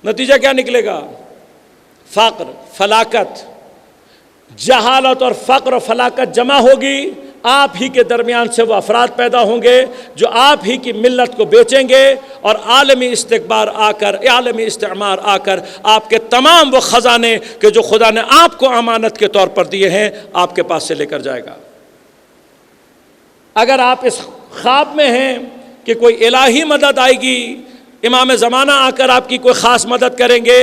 نتیجہ کیا نکلے گا؟ فقر، فلاکت، جہالت اور فقر و فلاکت جمع ہوگی، آپ ہی کے درمیان سے وہ افراد پیدا ہوں گے جو آپ ہی کی ملت کو بیچیں گے اور عالمی استعمار آ کر آپ کے تمام وہ خزانے کہ جو خدا نے آپ کو امانت کے طور پر دیے ہیں آپ کے پاس سے لے کر جائے گا۔ اگر آپ اس خواب میں ہیں کہ کوئی الہی مدد آئے گی، امام زمانہ آ کر آپ کی کوئی خاص مدد کریں گے،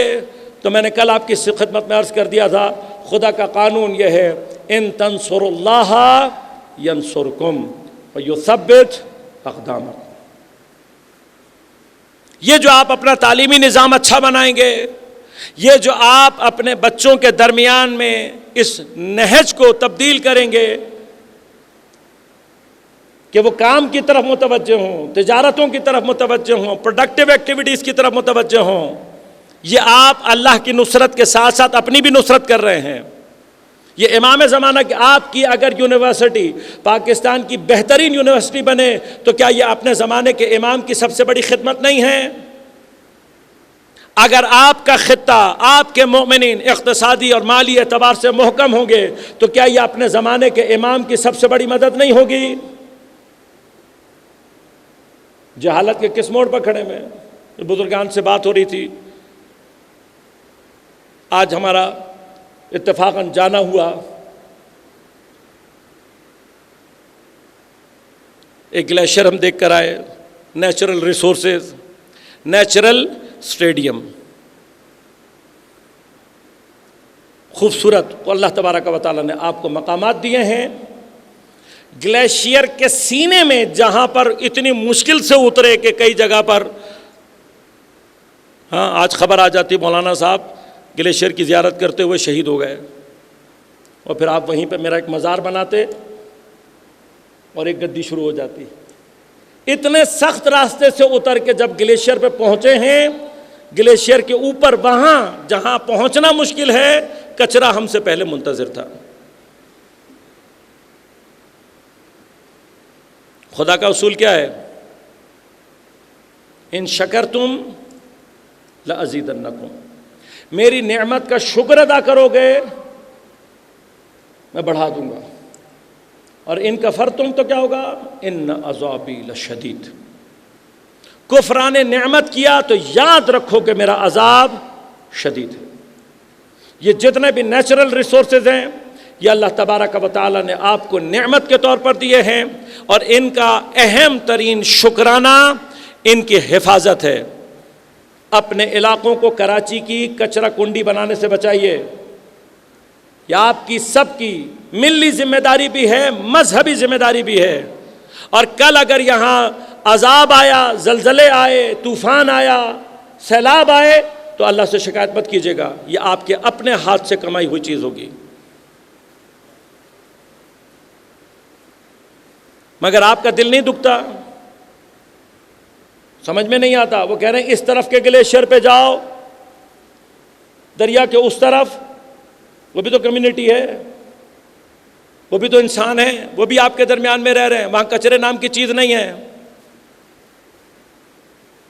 تو میں نے کل آپ کی خدمت میں عرض کر دیا تھا، خدا کا قانون یہ ہے، ان تنصروا اللہ ینصرکم ویثبت اقدامکم۔ یہ جو آپ اپنا تعلیمی نظام اچھا بنائیں گے، یہ جو آپ اپنے بچوں کے درمیان میں اس نہج کو تبدیل کریں گے کہ وہ کام کی طرف متوجہ ہوں، تجارتوں کی طرف متوجہ ہوں، پروڈکٹیو ایکٹیویٹیز کی طرف متوجہ ہوں، یہ آپ اللہ کی نصرت کے ساتھ ساتھ اپنی بھی نصرت کر رہے ہیں۔ یہ امام زمانہ کہ آپ کی اگر یونیورسٹی پاکستان کی بہترین یونیورسٹی بنے تو کیا یہ اپنے زمانے کے امام کی سب سے بڑی خدمت نہیں ہے؟ اگر آپ کا خطہ، آپ کے مومنین اقتصادی اور مالی اعتبار سے محکم ہوں گے تو کیا یہ اپنے زمانے کے امام کی سب سے بڑی مدد نہیں ہوگی؟ جہالت کے کس موڑ پر کھڑے میں؟ بزرگان سے بات ہو رہی تھی، آج ہمارا اتفاقاً جانا ہوا ایک گلیشیئر ہم دیکھ کر آئے، نیچرل ریسورسز، نیچرل اسٹیڈیم، خوبصورت، اللہ تبارک و تعالیٰ نے آپ کو مقامات دیے ہیں۔ گلیشیئر کے سینے میں جہاں پر اتنی مشکل سے اترے کہ کئی جگہ پر آج خبر آ جاتی مولانا صاحب گلیشیئر کی زیارت کرتے ہوئے شہید ہو گئے، اور پھر آپ وہیں پہ میرا ایک مزار بناتے اور ایک گدی شروع ہو جاتی۔ اتنے سخت راستے سے اتر کے جب گلیشیئر پہ پہنچے ہیں، گلیشیئر کے اوپر وہاں جہاں پہنچنا مشکل ہے، کچرا ہم سے پہلے منتظر تھا۔ خدا کا اصول کیا ہے؟ ان شکرتم لازیدنکم، میری نعمت کا شکر ادا کرو گے میں بڑھا دوں گا، اور ان کفرتم تو کیا ہوگا؟ ان عذابی لشدید۔ کفران نعمت کیا تو یاد رکھو کہ میرا عذاب شدید ہے۔ یہ جتنے بھی نیچرل ریسورسز ہیں یہ اللہ تبارک و تعالیٰ نے آپ کو نعمت کے طور پر دیے ہیں، اور ان کا اہم ترین شکرانہ ان کی حفاظت ہے۔ اپنے علاقوں کو کراچی کی کچرا کنڈی بنانے سے بچائیے، یہ آپ کی سب کی ملی ذمہ داری بھی ہے، مذہبی ذمہ داری بھی ہے۔ اور کل اگر یہاں عذاب آیا، زلزلے آئے، طوفان آیا، سیلاب آئے تو اللہ سے شکایت مت کیجیے گا، یہ آپ کے اپنے ہاتھ سے کمائی ہوئی چیز ہوگی۔ مگر آپ کا دل نہیں دکھتا، سمجھ میں نہیں آتا۔ وہ کہہ رہے ہیں اس طرف کے گلیشیئر پہ جاؤ، دریا کے اس طرف، وہ بھی تو کمیونٹی ہے، وہ بھی تو انسان ہے، وہ بھی آپ کے درمیان میں رہ رہے ہیں، وہاں کچرے نام کی چیز نہیں ہے۔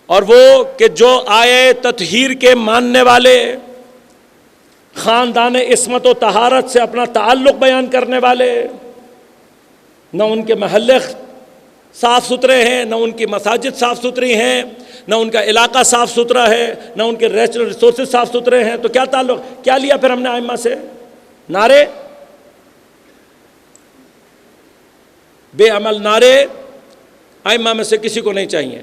اور وہ کہ جو آئے تطہیر کے ماننے والے، خاندان عصمت و طہارت سے اپنا تعلق بیان کرنے والے، نہ ان کے محلے صاف ستھرے ہیں، نہ ان کی مساجد صاف ستھری ہیں، نہ ان کا علاقہ صاف ستھرا ہے، نہ ان کے نیچرل ریسورسز صاف ستھرے ہیں، تو کیا تعلق، کیا لیا پھر ہم نے ائمہ سے؟ نعرے، بے عمل نعرے ائمہ میں سے کسی کو نہیں چاہیے۔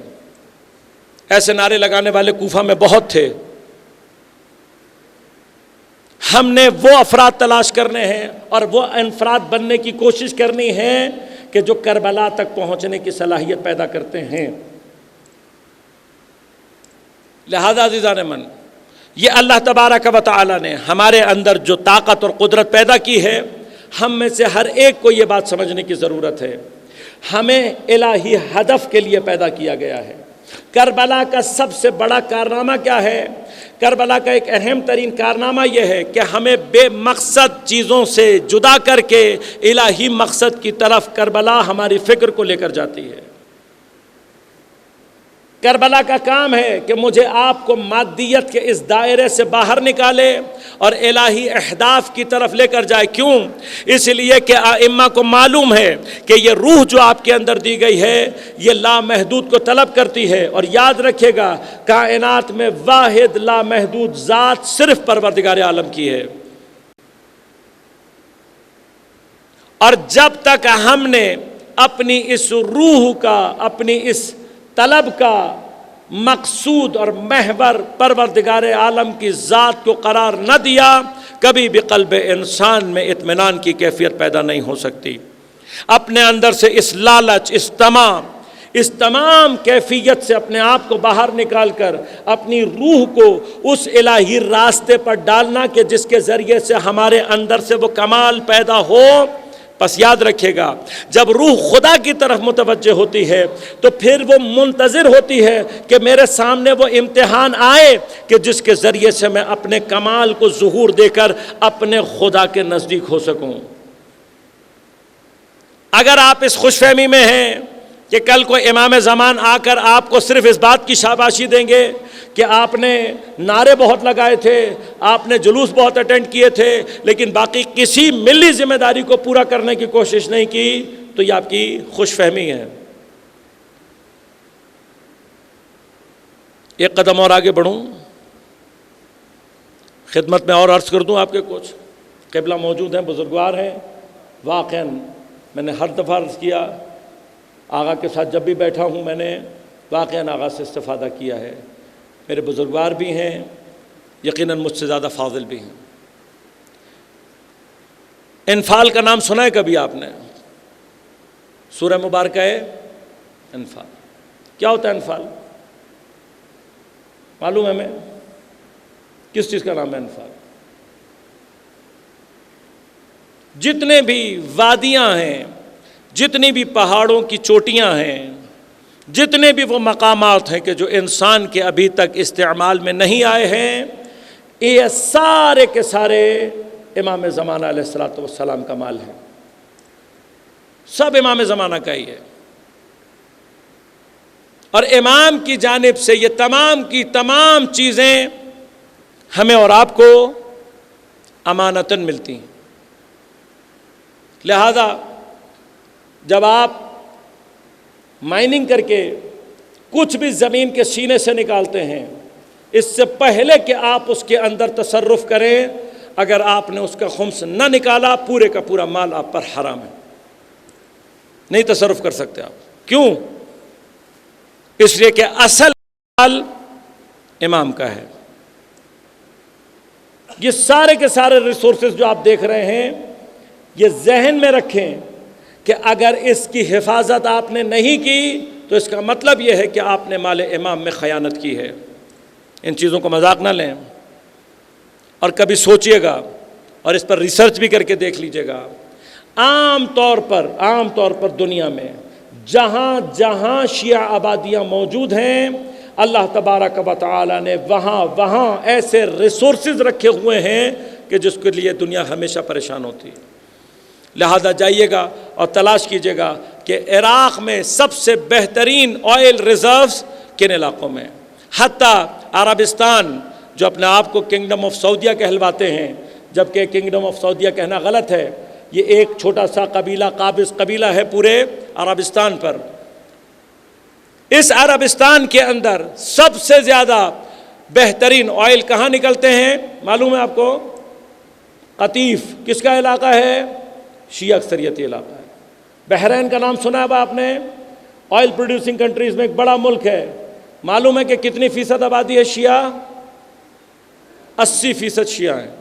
ایسے نعرے لگانے والے کوفہ میں بہت تھے۔ ہم نے وہ افراد تلاش کرنے ہیں اور وہ افراد بننے کی کوشش کرنی ہے کہ جو کربلا تک پہنچنے کی صلاحیت پیدا کرتے ہیں۔ لہذا عزیزان من، یہ اللہ تبارک و تعالی نے ہمارے اندر جو طاقت اور قدرت پیدا کی ہے، ہم میں سے ہر ایک کو یہ بات سمجھنے کی ضرورت ہے، ہمیں الہی ہدف کے لیے پیدا کیا گیا ہے۔ کربلا کا سب سے بڑا کارنامہ کیا ہے؟ کربلا کا ایک اہم ترین کارنامہ یہ ہے کہ ہمیں بے مقصد چیزوں سے جدا کر کے الہی مقصد کی طرف کربلا ہماری فکر کو لے کر جاتی ہے۔ کربلا کا کام ہے کہ مجھے آپ کو مادیت کے اس دائرے سے باہر نکالے اور الہی اہداف کی طرف لے کر جائے۔ کیوں؟ اس لیے کہ ائمہ کو معلوم ہے کہ یہ روح جو آپ کے اندر دی گئی ہے یہ لامحدود کو طلب کرتی ہے، اور یاد رکھے گا کائنات میں واحد لامحدود ذات صرف پروردگار عالم کی ہے، اور جب تک ہم نے اپنی اس روح کا، اپنی اس طلب کا مقصود اور محور پروردگار عالم کی ذات کو قرار نہ دیا، کبھی بھی قلب انسان میں اطمینان کی کیفیت پیدا نہیں ہو سکتی۔ اپنے اندر سے اس لالچ، اس تمام کیفیت سے اپنے آپ کو باہر نکال کر اپنی روح کو اس الہی راستے پر ڈالنا کہ جس کے ذریعے سے ہمارے اندر سے وہ کمال پیدا ہو۔ پس یاد رکھے گا جب روح خدا کی طرف متوجہ ہوتی ہے تو پھر وہ منتظر ہوتی ہے کہ میرے سامنے وہ امتحان آئے کہ جس کے ذریعے سے میں اپنے کمال کو ظہور دے کر اپنے خدا کے نزدیک ہو سکوں۔ اگر آپ اس خوش فہمی میں ہیں کہ کل کو امام زمان آ کر آپ کو صرف اس بات کی شاباشی دیں گے کہ آپ نے نعرے بہت لگائے تھے، آپ نے جلوس بہت اٹینڈ کیے تھے، لیکن باقی کسی ملی ذمہ داری کو پورا کرنے کی کوشش نہیں کی، تو یہ آپ کی خوش فہمی ہے۔ ایک قدم اور آگے بڑھوں، خدمت میں اور عرض کر دوں آپ کے کچھ قبلہ موجود ہیں، بزرگوار ہیں۔ واقعاً میں نے ہر دفعہ عرض کیا، آقا کے ساتھ جب بھی بیٹھا ہوں میں نے واقعاً آقا سے استفادہ کیا ہے۔ میرے بزرگوار بھی ہیں، یقیناً مجھ سے زیادہ فاضل بھی ہیں۔ انفال کا نام سنا ہے کبھی آپ نے؟ سورہ مبارکہ ہے انفال۔ کیا ہوتا ہے انفال؟ معلوم ہے ہمیں کس چیز کا نام ہے انفال؟ جتنے بھی وادیاں ہیں، جتنی بھی پہاڑوں کی چوٹیاں ہیں، جتنے بھی وہ مقامات ہیں کہ جو انسان کے ابھی تک استعمال میں نہیں آئے ہیں، یہ سارے کے سارے امام زمانہ علیہ السلام کا مال ہے۔ سب امام زمانہ کا ہی ہے، اور امام کی جانب سے یہ تمام کی تمام چیزیں ہمیں اور آپ کو امانتاً ملتی ہیں۔ لہذا جب آپ مائننگ کر کے کچھ بھی زمین کے سینے سے نکالتے ہیں، اس سے پہلے کہ آپ اس کے اندر تصرف کریں، اگر آپ نے اس کا خمس نہ نکالا، پورے کا پورا مال آپ پر حرام ہے، نہیں تصرف کر سکتے آپ۔ کیوں؟ اس لیے کہ اصل مال امام کا ہے۔ یہ سارے کے سارے ریسورسز جو آپ دیکھ رہے ہیں، یہ ذہن میں رکھیں کہ اگر اس کی حفاظت آپ نے نہیں کی تو اس کا مطلب یہ ہے کہ آپ نے مال امام میں خیانت کی ہے۔ ان چیزوں کو مذاق نہ لیں، اور کبھی سوچئے گا اور اس پر ریسرچ بھی کر کے دیکھ لیجئے گا۔ عام طور پر دنیا میں جہاں جہاں شیعہ آبادیاں موجود ہیں، اللہ تبارک و تعالی نے وہاں ایسے ریسورسز رکھے ہوئے ہیں کہ جس کے لیے دنیا ہمیشہ پریشان ہوتی ہے۔ لہذا جائیے گا اور تلاش کیجیے گا کہ عراق میں سب سے بہترین آئل ریزروز کن علاقوں میں۔ حتیٰ عربستان جو اپنے آپ کو کنگڈم آف سعودیہ کہلواتے ہیں، جبکہ کنگڈم آف سعودیہ کہنا غلط ہے، یہ ایک چھوٹا سا قبیلہ قابض قبیلہ ہے پورے عربستان پر۔ اس عربستان کے اندر سب سے زیادہ بہترین آئل کہاں نکلتے ہیں معلوم ہے آپ کو؟ قطیف کس کا علاقہ ہے؟ شیعہ اکثریتی علاقہ ہے۔ بحرین کا نام سنا ہے آپ نے؟ آئل پروڈیوسنگ کنٹریز میں ایک بڑا ملک ہے۔ معلوم ہے کہ کتنی فیصد آبادی ہے شیعہ؟ 80% شیعہ ہیں۔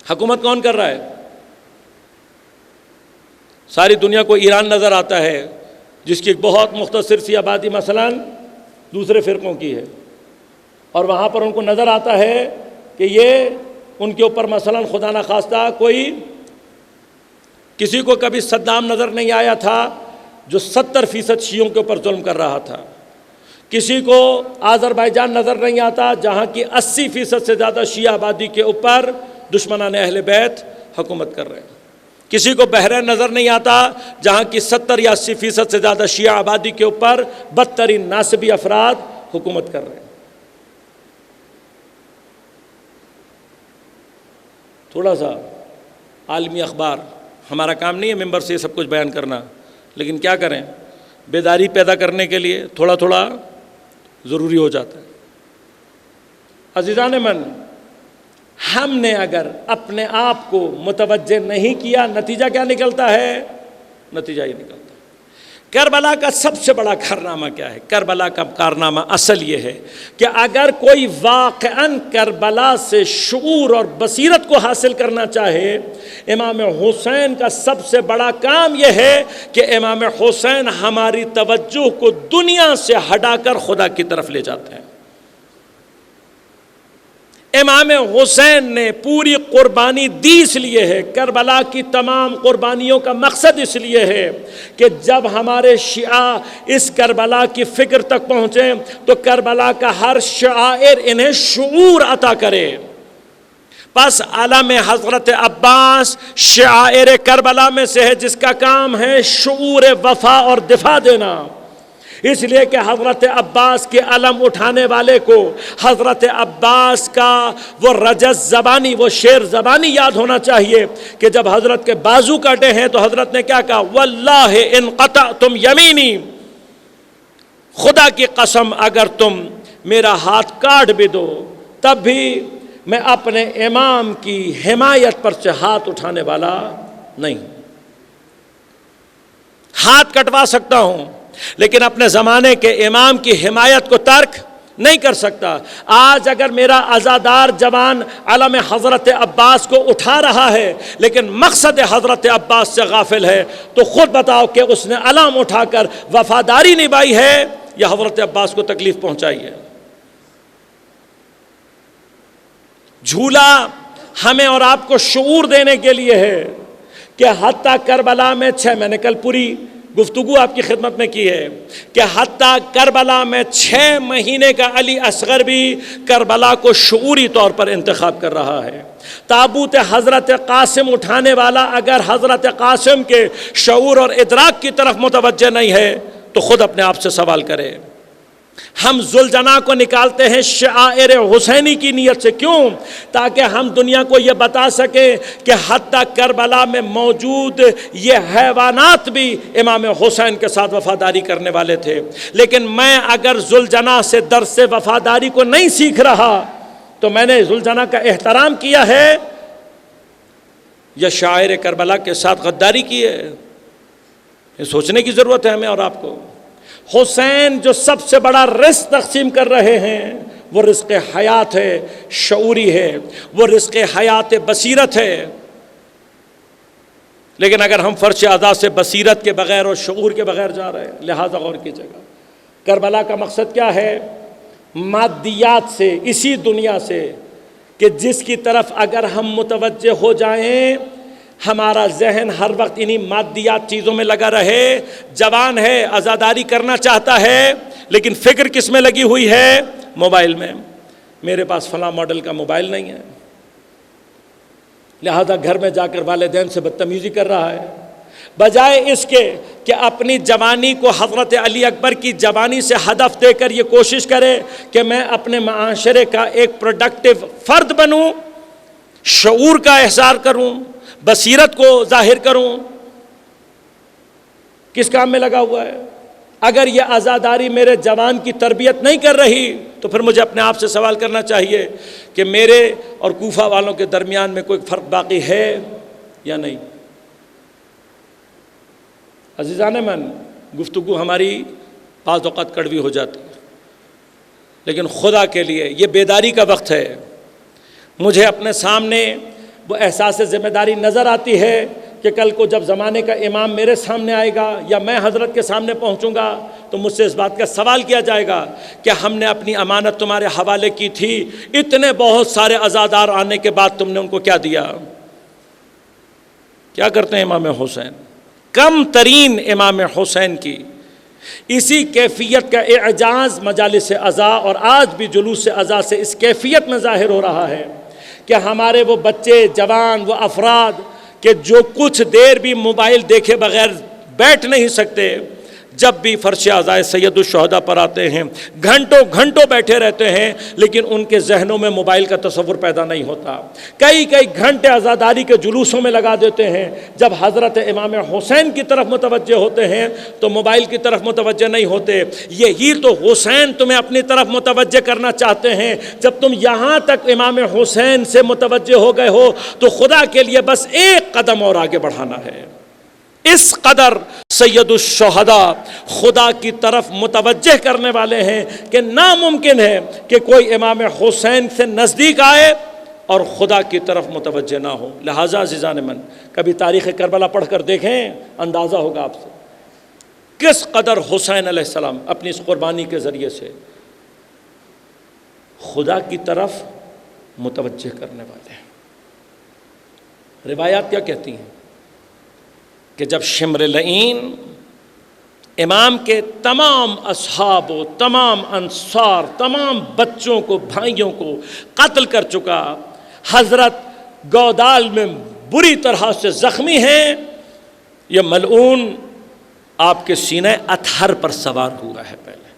حکومت کون کر رہا ہے؟ ساری دنیا کو ایران نظر آتا ہے، جس کی ایک بہت مختصر سی آبادی مثلا دوسرے فرقوں کی ہے، اور وہاں پر ان کو نظر آتا ہے کہ یہ ان کے اوپر مثلا خدا نخواستہ کسی کو کبھی صدام نظر نہیں آیا تھا جو 70% شیعوں کے اوپر ظلم کر رہا تھا، کسی کو آذربائیجان نظر نہیں آتا جہاں کی 80% سے زیادہ شیعہ آبادی کے اوپر دشمنان اہل بیت حکومت کر رہے ہیں، کسی کو بحرین نظر نہیں آتا جہاں کی 70 یا 80% سے زیادہ شیعہ آبادی کے اوپر بدترین ناصبی افراد حکومت کر رہے ہیں۔ تھوڑا سا عالمی اخبار، ہمارا کام نہیں ہے ممبر سے یہ سب کچھ بیان کرنا، لیکن کیا کریں، بیداری پیدا کرنے کے لیے تھوڑا تھوڑا ضروری ہو جاتا ہے۔ عزیزان من، ہم نے اگر اپنے آپ کو متوجہ نہیں کیا، نتیجہ کیا نکلتا ہے؟ نتیجہ یہ نکلتا ہے۔ کربلا کا سب سے بڑا کارنامہ کیا ہے؟ کربلا کا کارنامہ اصل یہ ہے کہ اگر کوئی واقعاً کربلا سے شعور اور بصیرت کو حاصل کرنا چاہے، امام حسین کا سب سے بڑا کام یہ ہے کہ امام حسین ہماری توجہ کو دنیا سے ہٹا کر خدا کی طرف لے جاتے ہیں۔ امام حسین نے پوری قربانی دی اس لیے ہے، کربلا کی تمام قربانیوں کا مقصد اس لیے ہے کہ جب ہمارے شیعہ اس کربلا کی فکر تک پہنچیں تو کربلا کا ہر شاعر انہیں شعور عطا کرے۔ پس علم حضرت عباس شاعر کربلا میں سے ہے جس کا کام ہے شعور وفا اور دفاع دینا، اس لیے کہ حضرت عباس کے علم اٹھانے والے کو حضرت عباس کا وہ رجز زبانی، وہ شعر زبانی یاد ہونا چاہیے کہ جب حضرت کے بازو کاٹے ہیں تو حضرت نے کیا کہا؟ واللہ ان قطعتم یمینی، خدا کی قسم اگر تم میرا ہاتھ کاٹ بھی دو تب بھی میں اپنے امام کی حمایت پر سے ہاتھ اٹھانے والا نہیں ہوں۔ ہاتھ کٹوا سکتا ہوں لیکن اپنے زمانے کے امام کی حمایت کو ترک نہیں کر سکتا۔ آج اگر میرا عزادار جوان علم حضرت عباس کو اٹھا رہا ہے لیکن مقصد حضرت عباس سے غافل ہے تو خود بتاؤ کہ اس نے علم اٹھا کر وفاداری نبھائی ہے یا حضرت عباس کو تکلیف پہنچائی ہے؟ جھولا ہمیں اور آپ کو شعور دینے کے لیے ہے کہ حتیٰ کربلا میں میں نے کل پوری گفتگو آپ کی خدمت میں کی ہے کہ حتیٰ کربلا میں 6 مہینے کا علی اصغر بھی کربلا کو شعوری طور پر انتخاب کر رہا ہے۔ تابوت حضرت قاسم اٹھانے والا اگر حضرت قاسم کے شعور اور ادراک کی طرف متوجہ نہیں ہے تو خود اپنے آپ سے سوال کرے۔ ہم ذوالجناح کو نکالتے ہیں شعائر حسینی کی نیت سے، کیوں؟ تاکہ ہم دنیا کو یہ بتا سکیں کہ حتیٰ کربلا میں موجود یہ حیوانات بھی امام حسین کے ساتھ وفاداری کرنے والے تھے۔ لیکن میں اگر ذوالجناح سے درس وفاداری کو نہیں سیکھ رہا تو میں نے ذوالجناح کا احترام کیا ہے یا شاعر کربلا کے ساتھ غداری کی ہے؟ یہ سوچنے کی ضرورت ہے ہمیں اور آپ کو۔ حسین جو سب سے بڑا رزق تقسیم کر رہے ہیں وہ رزق حیات ہے، شعوری ہے، وہ رزق حیات بصیرت ہے۔ لیکن اگر ہم فرش ادا سے بصیرت کے بغیر اور شعور کے بغیر جا رہے ہیں، لہذا غور کیجیے گا کربلا کا مقصد کیا ہے؟ مادیات سے، اسی دنیا سے کہ جس کی طرف اگر ہم متوجہ ہو جائیں ہمارا ذہن ہر وقت انہی مادیات چیزوں میں لگا رہے۔ جوان ہے، عزاداری کرنا چاہتا ہے لیکن فکر کس میں لگی ہوئی ہے؟ موبائل میں۔ میرے پاس فلاں ماڈل کا موبائل نہیں ہے، لہذا گھر میں جا کر والدین سے بدتمیزی کر رہا ہے، بجائے اس کے کہ اپنی جوانی کو حضرت علی اکبر کی جوانی سے ہدف دے کر یہ کوشش کرے کہ میں اپنے معاشرے کا ایک پروڈکٹیو فرد بنوں، شعور کا احساس کروں، بصیرت کو ظاہر کروں۔ کس کام میں لگا ہوا ہے؟ اگر یہ عزاداری میرے جوان کی تربیت نہیں کر رہی تو پھر مجھے اپنے آپ سے سوال کرنا چاہیے کہ میرے اور کوفہ والوں کے درمیان میں کوئی فرق باقی ہے یا نہیں۔ عزیزان من، گفتگو ہماری بعض اوقات کڑوی ہو جاتی ہے لیکن خدا کے لیے یہ بیداری کا وقت ہے۔ مجھے اپنے سامنے وہ احساس ذمہ داری نظر آتی ہے کہ کل کو جب زمانے کا امام میرے سامنے آئے گا یا میں حضرت کے سامنے پہنچوں گا تو مجھ سے اس بات کا سوال کیا جائے گا کہ ہم نے اپنی امانت تمہارے حوالے کی تھی، اتنے بہت سارے عزادار آنے کے بعد تم نے ان کو کیا دیا؟ کیا کرتے ہیں امام حسین؟ کم ترین امام حسین کی اسی کیفیت کا اعجاز مجالس عزا اور آج بھی جلوس عزا سے اس کیفیت میں ظاہر ہو رہا ہے کہ ہمارے وہ بچے، جوان، وہ افراد کہ جو کچھ دیر بھی موبائل دیکھے بغیر بیٹھ نہیں سکتے، جب بھی فرش عزائے سید الشہداء پر آتے ہیں گھنٹوں گھنٹوں بیٹھے رہتے ہیں، لیکن ان کے ذہنوں میں موبائل کا تصور پیدا نہیں ہوتا۔ کئی گھنٹے عزاداری کے جلوسوں میں لگا دیتے ہیں، جب حضرت امام حسین کی طرف متوجہ ہوتے ہیں تو موبائل کی طرف متوجہ نہیں ہوتے۔ یہی تو حسین تمہیں اپنی طرف متوجہ کرنا چاہتے ہیں۔ جب تم یہاں تک امام حسین سے متوجہ ہو گئے ہو تو خدا کے لیے بس ایک قدم اور آگے بڑھانا ہے۔ اس قدر سید الشہداء خدا کی طرف متوجہ کرنے والے ہیں کہ ناممکن ہے کہ کوئی امام حسین سے نزدیک آئے اور خدا کی طرف متوجہ نہ ہو۔ لہٰذا عزیزان من، کبھی تاریخ کربلا پڑھ کر دیکھیں، اندازہ ہوگا آپ سے کس قدر حسین علیہ السلام اپنی اس قربانی کے ذریعے سے خدا کی طرف متوجہ کرنے والے ہیں۔ روایات کیا کہتی ہیں کہ جب شمر لعین امام کے تمام اصحاب و تمام انصار، تمام بچوں کو، بھائیوں کو قتل کر چکا، حضرت گودال میں بری طرح سے زخمی ہیں، یہ ملعون آپ کے سینے اطہر پر سوار ہوا ہے۔ پہلے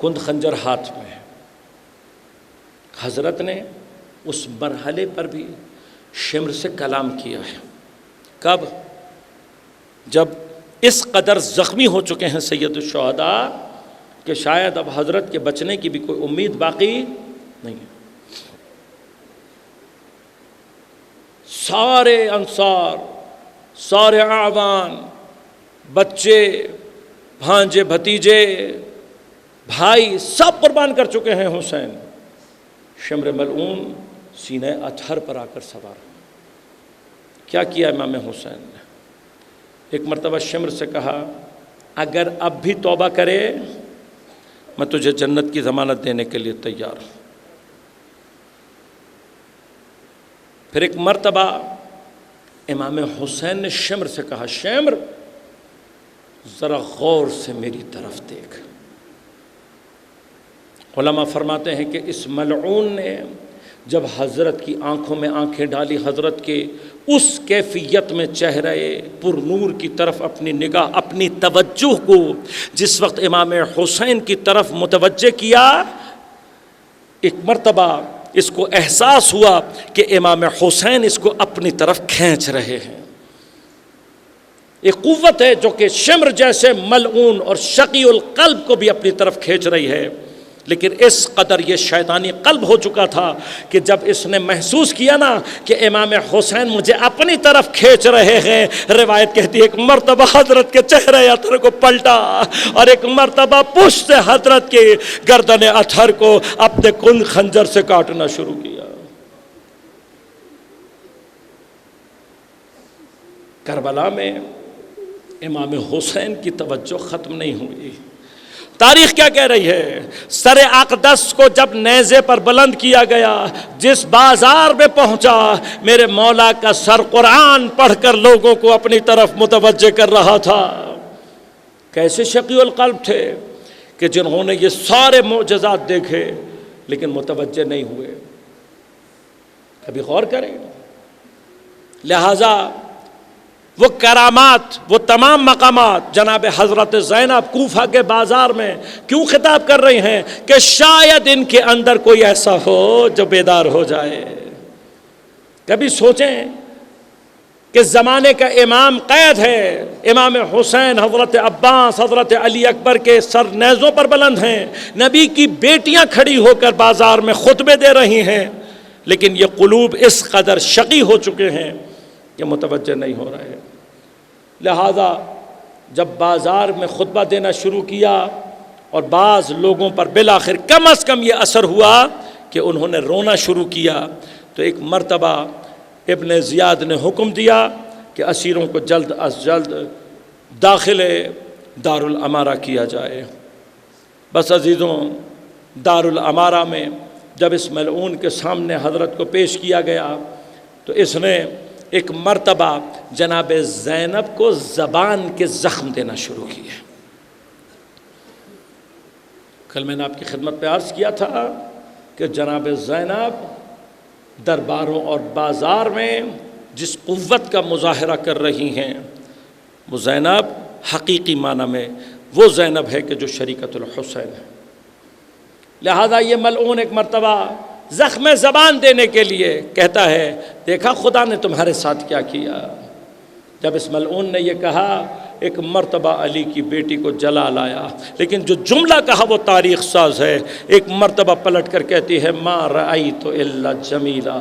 کند خنجر ہاتھ میں ہے۔ حضرت نے اس مرحلے پر بھی شمر سے کلام کیا ہے۔ کب؟ جب اس قدر زخمی ہو چکے ہیں سید الشہداء کہ شاید اب حضرت کے بچنے کی بھی کوئی امید باقی نہیں ہے۔ سارے انصار، سارے اعوان، بچے، بھانجے، بھتیجے، بھائی سب قربان کر چکے ہیں حسین۔ شمر ملعون سینہ اطہر پر آ کر سوار ہو۔ کیا کیا امام حسین نے؟ ایک مرتبہ شمر سے کہا اگر اب بھی توبہ کرے میں تجھے جنت کی ضمانت دینے کے لیے تیار ہوں۔ پھر ایک مرتبہ امام حسین نے شمر سے کہا شمر ذرا غور سے میری طرف دیکھ۔ علماء فرماتے ہیں کہ اس ملعون نے جب حضرت کی آنکھوں میں آنکھیں ڈالی، حضرت کے اس کیفیت میں چہرہ پر نور کی طرف اپنی نگاہ، اپنی توجہ کو جس وقت امام حسین کی طرف متوجہ کیا، ایک مرتبہ اس کو احساس ہوا کہ امام حسین اس کو اپنی طرف کھینچ رہے ہیں۔ ایک قوت ہے جو کہ شمر جیسے ملعون اور شقی القلب کو بھی اپنی طرف کھینچ رہی ہے، لیکن اس قدر یہ شیطانی قلب ہو چکا تھا کہ جب اس نے محسوس کیا نا کہ امام حسین مجھے اپنی طرف کھینچ رہے ہیں، روایت کہتی ہے ایک مرتبہ حضرت کے چہرے اطہر کو پلٹا اور ایک مرتبہ پشت سے حضرت کے گردن اطہر کو اپنے کند خنجر سے کاٹنا شروع کیا۔ کربلا میں امام حسین کی توجہ ختم نہیں ہوئی۔ تاریخ کیا کہہ رہی ہے؟ سر اقدس کو جب نیزے پر بلند کیا گیا، جس بازار میں پہنچا، میرے مولا کا سر قرآن پڑھ کر لوگوں کو اپنی طرف متوجہ کر رہا تھا۔ کیسے شقی القلب تھے کہ جنہوں نے یہ سارے معجزات دیکھے لیکن متوجہ نہیں ہوئے۔ کبھی غور کریں۔ لہٰذا وہ کرامات، وہ تمام مقامات جناب حضرت زینب کوفہ کے بازار میں کیوں خطاب کر رہی ہیں کہ شاید ان کے اندر کوئی ایسا ہو جو بیدار ہو جائے۔ کبھی سوچیں کہ زمانے کا امام قید ہے، امام حسین، حضرت عباس، حضرت علی اکبر کے سر نیزوں پر بلند ہیں، نبی کی بیٹیاں کھڑی ہو کر بازار میں خطبے دے رہی ہیں، لیکن یہ قلوب اس قدر شقی ہو چکے ہیں کہ متوجہ نہیں ہو رہے۔ لہذا جب بازار میں خطبہ دینا شروع کیا اور بعض لوگوں پر بالآخر کم از کم یہ اثر ہوا کہ انہوں نے رونا شروع کیا، تو ایک مرتبہ ابن زیاد نے حکم دیا کہ اسیروں کو جلد از جلد داخل دارالامارہ کیا جائے۔ بس عزیزوں، دارالامارہ میں جب اس ملعون کے سامنے حضرت کو پیش کیا گیا تو اس نے ایک مرتبہ جناب زینب کو زبان کے زخم دینا شروع کیے۔ کل میں نے آپ کی خدمت پہ عرض کیا تھا کہ جناب زینب درباروں اور بازار میں جس قوت کا مظاہرہ کر رہی ہیں، وہ زینب حقیقی معنی میں وہ زینب ہے کہ جو شریکت الحسین ہے۔ لہذا یہ ملعون ایک مرتبہ زخم زبان دینے کے لیے کہتا ہے دیکھا خدا نے تمہارے ساتھ کیا کیا۔ جب اس ملعون نے یہ کہا ایک مرتبہ علی کی بیٹی کو جلا لایا، لیکن جو جملہ کہا وہ تاریخ ساز ہے۔ ایک مرتبہ پلٹ کر کہتی ہے ما رأیت الا جمیلا۔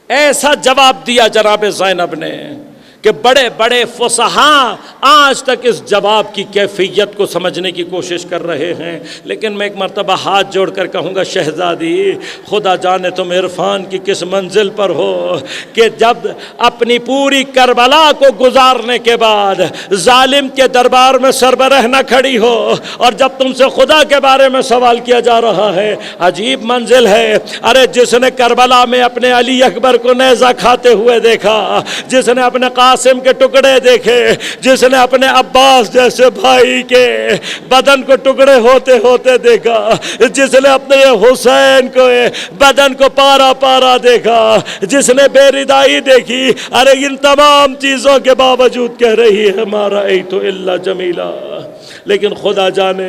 ایسا جواب دیا جناب زینب نے کہ بڑے بڑے فصحاء آج تک اس جواب کی کیفیت کو سمجھنے کی کوشش کر رہے ہیں، لیکن میں ایک مرتبہ ہاتھ جوڑ کر کہوں گا شہزادی خدا جانے تم عرفان کی کس منزل پر ہو کہ جب اپنی پوری کربلا کو گزارنے کے بعد ظالم کے دربار میں سربراہ نہ کھڑی ہو، اور جب تم سے خدا کے بارے میں سوال کیا جا رہا ہے۔ عجیب منزل ہے۔ ارے جس نے کربلا میں اپنے علی اکبر کو نیزہ کھاتے ہوئے دیکھا، جس نے اپنے قاسم کے ٹکڑے دیکھے، جس نے اپنے عباس جیسے بھائی کے بدن کو ٹکڑے ہوتے ہوتے دیکھا، جس نے اپنے حسین کو بدن کو پارا پارا دیکھا، جس نے بے ردائی دیکھی، ارے ان تمام چیزوں کے باوجود کہہ رہی ہے ما رأیت الا جمیلا۔ لیکن خدا جانے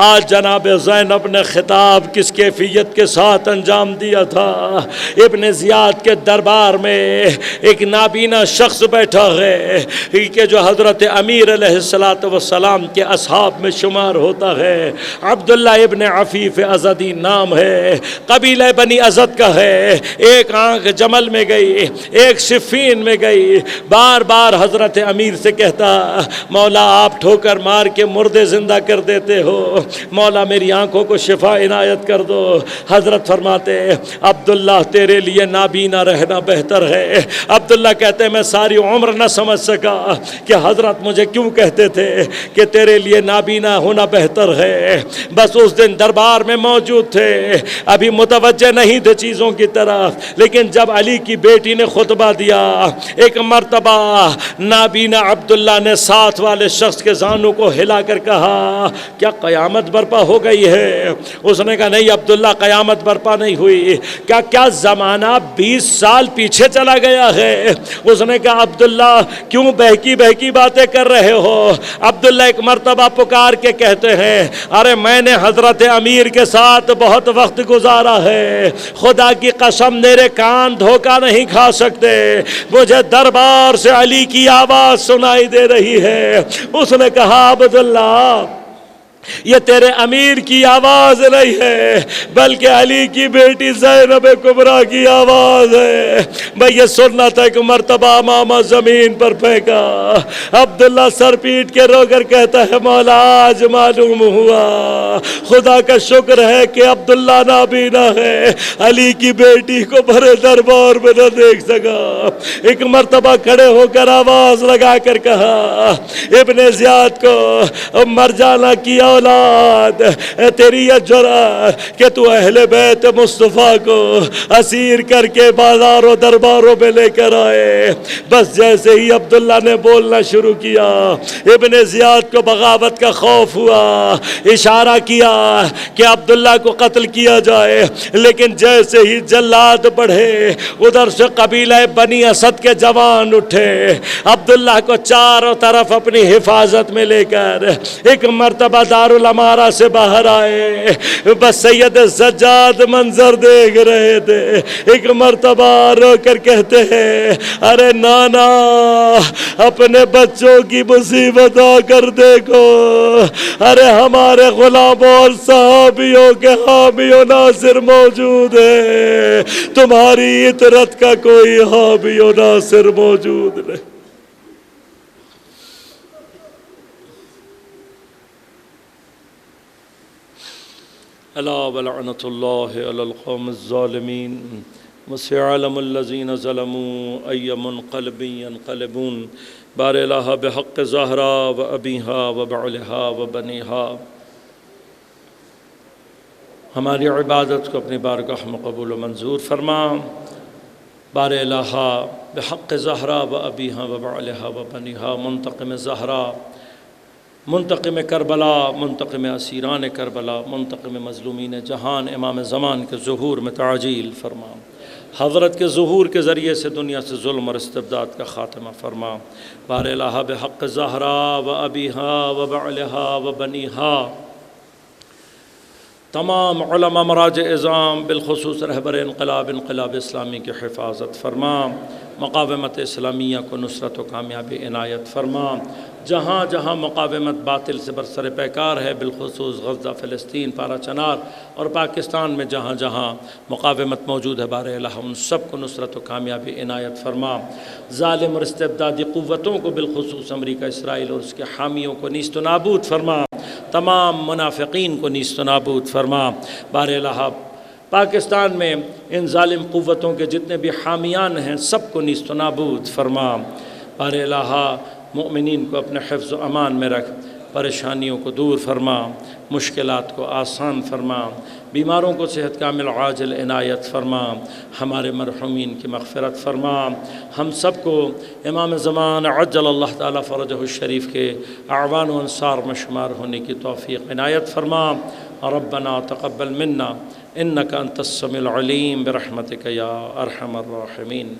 آج جناب زینب نے خطاب کس کیفیت کے ساتھ انجام دیا تھا۔ ابن زیاد کے دربار میں ایک نابینا شخص بیٹھا ہے کہ جو حضرت امیر علیہ السلام کے اصحاب میں شمار ہوتا ہے۔ عبداللہ ابن عفیف ازدی نام ہے، قبیلہ بنی ازد کا ہے۔ ایک آنکھ جمل میں گئی، ایک صفین میں گئی، بار بار حضرت امیر سے کہتا مولا آپ ٹھوکر مار کے مردے زندہ کر دیتے ہو، مولا میری آنکھوں کو شفا عنایت کر دو۔ حضرت فرماتے عبداللہ تیرے لیے نابینا رہنا بہتر ہے۔ عبداللہ کہتے میں ساری عمر نہ سمجھ سکا کہ حضرت مجھے کیوں کہتے تھے کہ تیرے لیے نابینا ہونا بہتر ہے۔ بس اس دن دربار میں موجود تھے، ابھی متوجہ نہیں تھے چیزوں کی طرف، لیکن جب علی کی بیٹی نے خطبہ دیا، ایک مرتبہ نابینا عبداللہ نے ساتھ والے شخص کے زانوں کو ہلا کر کہا کیا قیامت برپا ہو گئی ہے؟ اس نے کہا نہیں عبداللہ قیامت برپا نہیں ہوئی۔ کیا زمانہ 20 سال پیچھے چلا گیا ہے؟ اس نے کہا عبداللہ کیوں بہکی بہکی باتیں کر رہے ہو؟ عبداللہ ایک مرتبہ پکار کے کہتے ہیں ارے میں نے حضرت امیر کے ساتھ بہت وقت گزارا ہے، خدا کی قسم میرے کان دھوکہ نہیں کھا سکتے، مجھے دربار سے علی کی آواز سنائی دے رہی ہے۔ اس نے کہا عبداللہ یہ تیرے امیر کی آواز نہیں ہے بلکہ علی کی بیٹی زینب کبریٰ کی آواز ہے۔ میں یہ سننا تھا کہ مرتبہ امامہ زمین پر پھینکا۔ عبداللہ سر پیٹ کے رو کر کہتا ہے مولا آج معلوم ہوا، خدا کا شکر ہے کہ عبداللہ نابینا ہے، علی کی بیٹی کو بھرے دربار میں نہ دیکھ سکا۔ ایک مرتبہ کھڑے ہو کر آواز لگا کر کہا ابن زیاد کو مر جانا کی اولاد، تیری یہ جرأت کہ تو اہل بیت مصطفیٰ کو اسیر کر کے بازاروں درباروں میں لے کر آئے۔ بس جیسے ہی عبداللہ نے بولنا شروع کیا ابن زیاد کو بغاوت کا خوف ہوا، اشارہ کیا کہ عبداللہ کو قتل کیا جائے، لیکن جیسے ہی جلاد بڑھے ادھر سے قبیلہ بنی اسد کے جوان اٹھے، عبداللہ کو چاروں طرف اپنی حفاظت میں لے کر ایک مرتبہ دارالامارہ سے باہر آئے۔ بس سید سجاد منظر دیکھ رہے تھے، ایک مرتبہ رو کر کہتے ہیں ارے نانا اپنے بچوں کی مصیبت آ کر دیکھو، ارے ہمارے غلاموں اور صحابیوں کے حامی و ناصر موجود ہے، تمہاری اطرت کا کوئی حامی و ناصر موجود نہیں۔ الا ولعنۃ اللہ علی القوم الظالمین وسيعلم الذين ظلموا أي منقلب ينقلبون بار الہ بحق زہرا و ابیہا و بعلہا و بنیہا۔ ہماری عبادت کو اپنی بارگاہ میں قبول و منظور فرما۔ بار الہ بحق زہرا و ابیہا و بعلہا و بنیہا، منتقم زہرا، منتقم کربلا، منتقم اسیران کربلا، منتقم مظلومین جہان، امام زمان کے ظہور میں تعجیل فرما۔ حضرت کے ظہور کے ذریعے سے دنیا سے ظلم اور استبداد کا خاتمہ فرما۔ بار الہ بحق زہرا و ابیہا و بعلہا و بنیہا، تمام علماء مراجع اعظام بالخصوص رہبر انقلاب اسلامی کی حفاظت فرما، مقاومت اسلامیہ کو نصرت و کامیابی عنایت فرما۔ جہاں جہاں مقاومت باطل سے برسر پیکار ہے، بالخصوص غزہ، فلسطین، پارا چنار اور پاکستان میں جہاں جہاں مقاومت موجود ہے، بار الہ ان سب کو نصرت و کامیابی عنایت فرما۔ ظالم اور استبدادی قوتوں کو بالخصوص امریکہ، اسرائیل اور اس کے حامیوں کو نیست و نابود فرما، تمام منافقین کو نیست و نابود فرما۔ بار الہ پاکستان میں ان ظالم قوتوں کے جتنے بھی حامیان ہیں سب کو نیست و نابود فرما۔ بار الہ مؤمنین کو اپنے حفظ و امان میں رکھ، پریشانیوں کو دور فرما، مشکلات کو آسان فرما، بیماروں کو صحت کامل عاجل عنایت فرما، ہمارے مرحومین کی مغفرت فرما، ہم سب کو امام زمان عجل اللہ تعالیٰ فرجہ الشریف کے اعوان و انصار میں شمار ہونے کی توفیق عنایت فرما۔ ربنا تقبل منا انک انت السمیع العلیم برحمتک یا ارحم الراحمین۔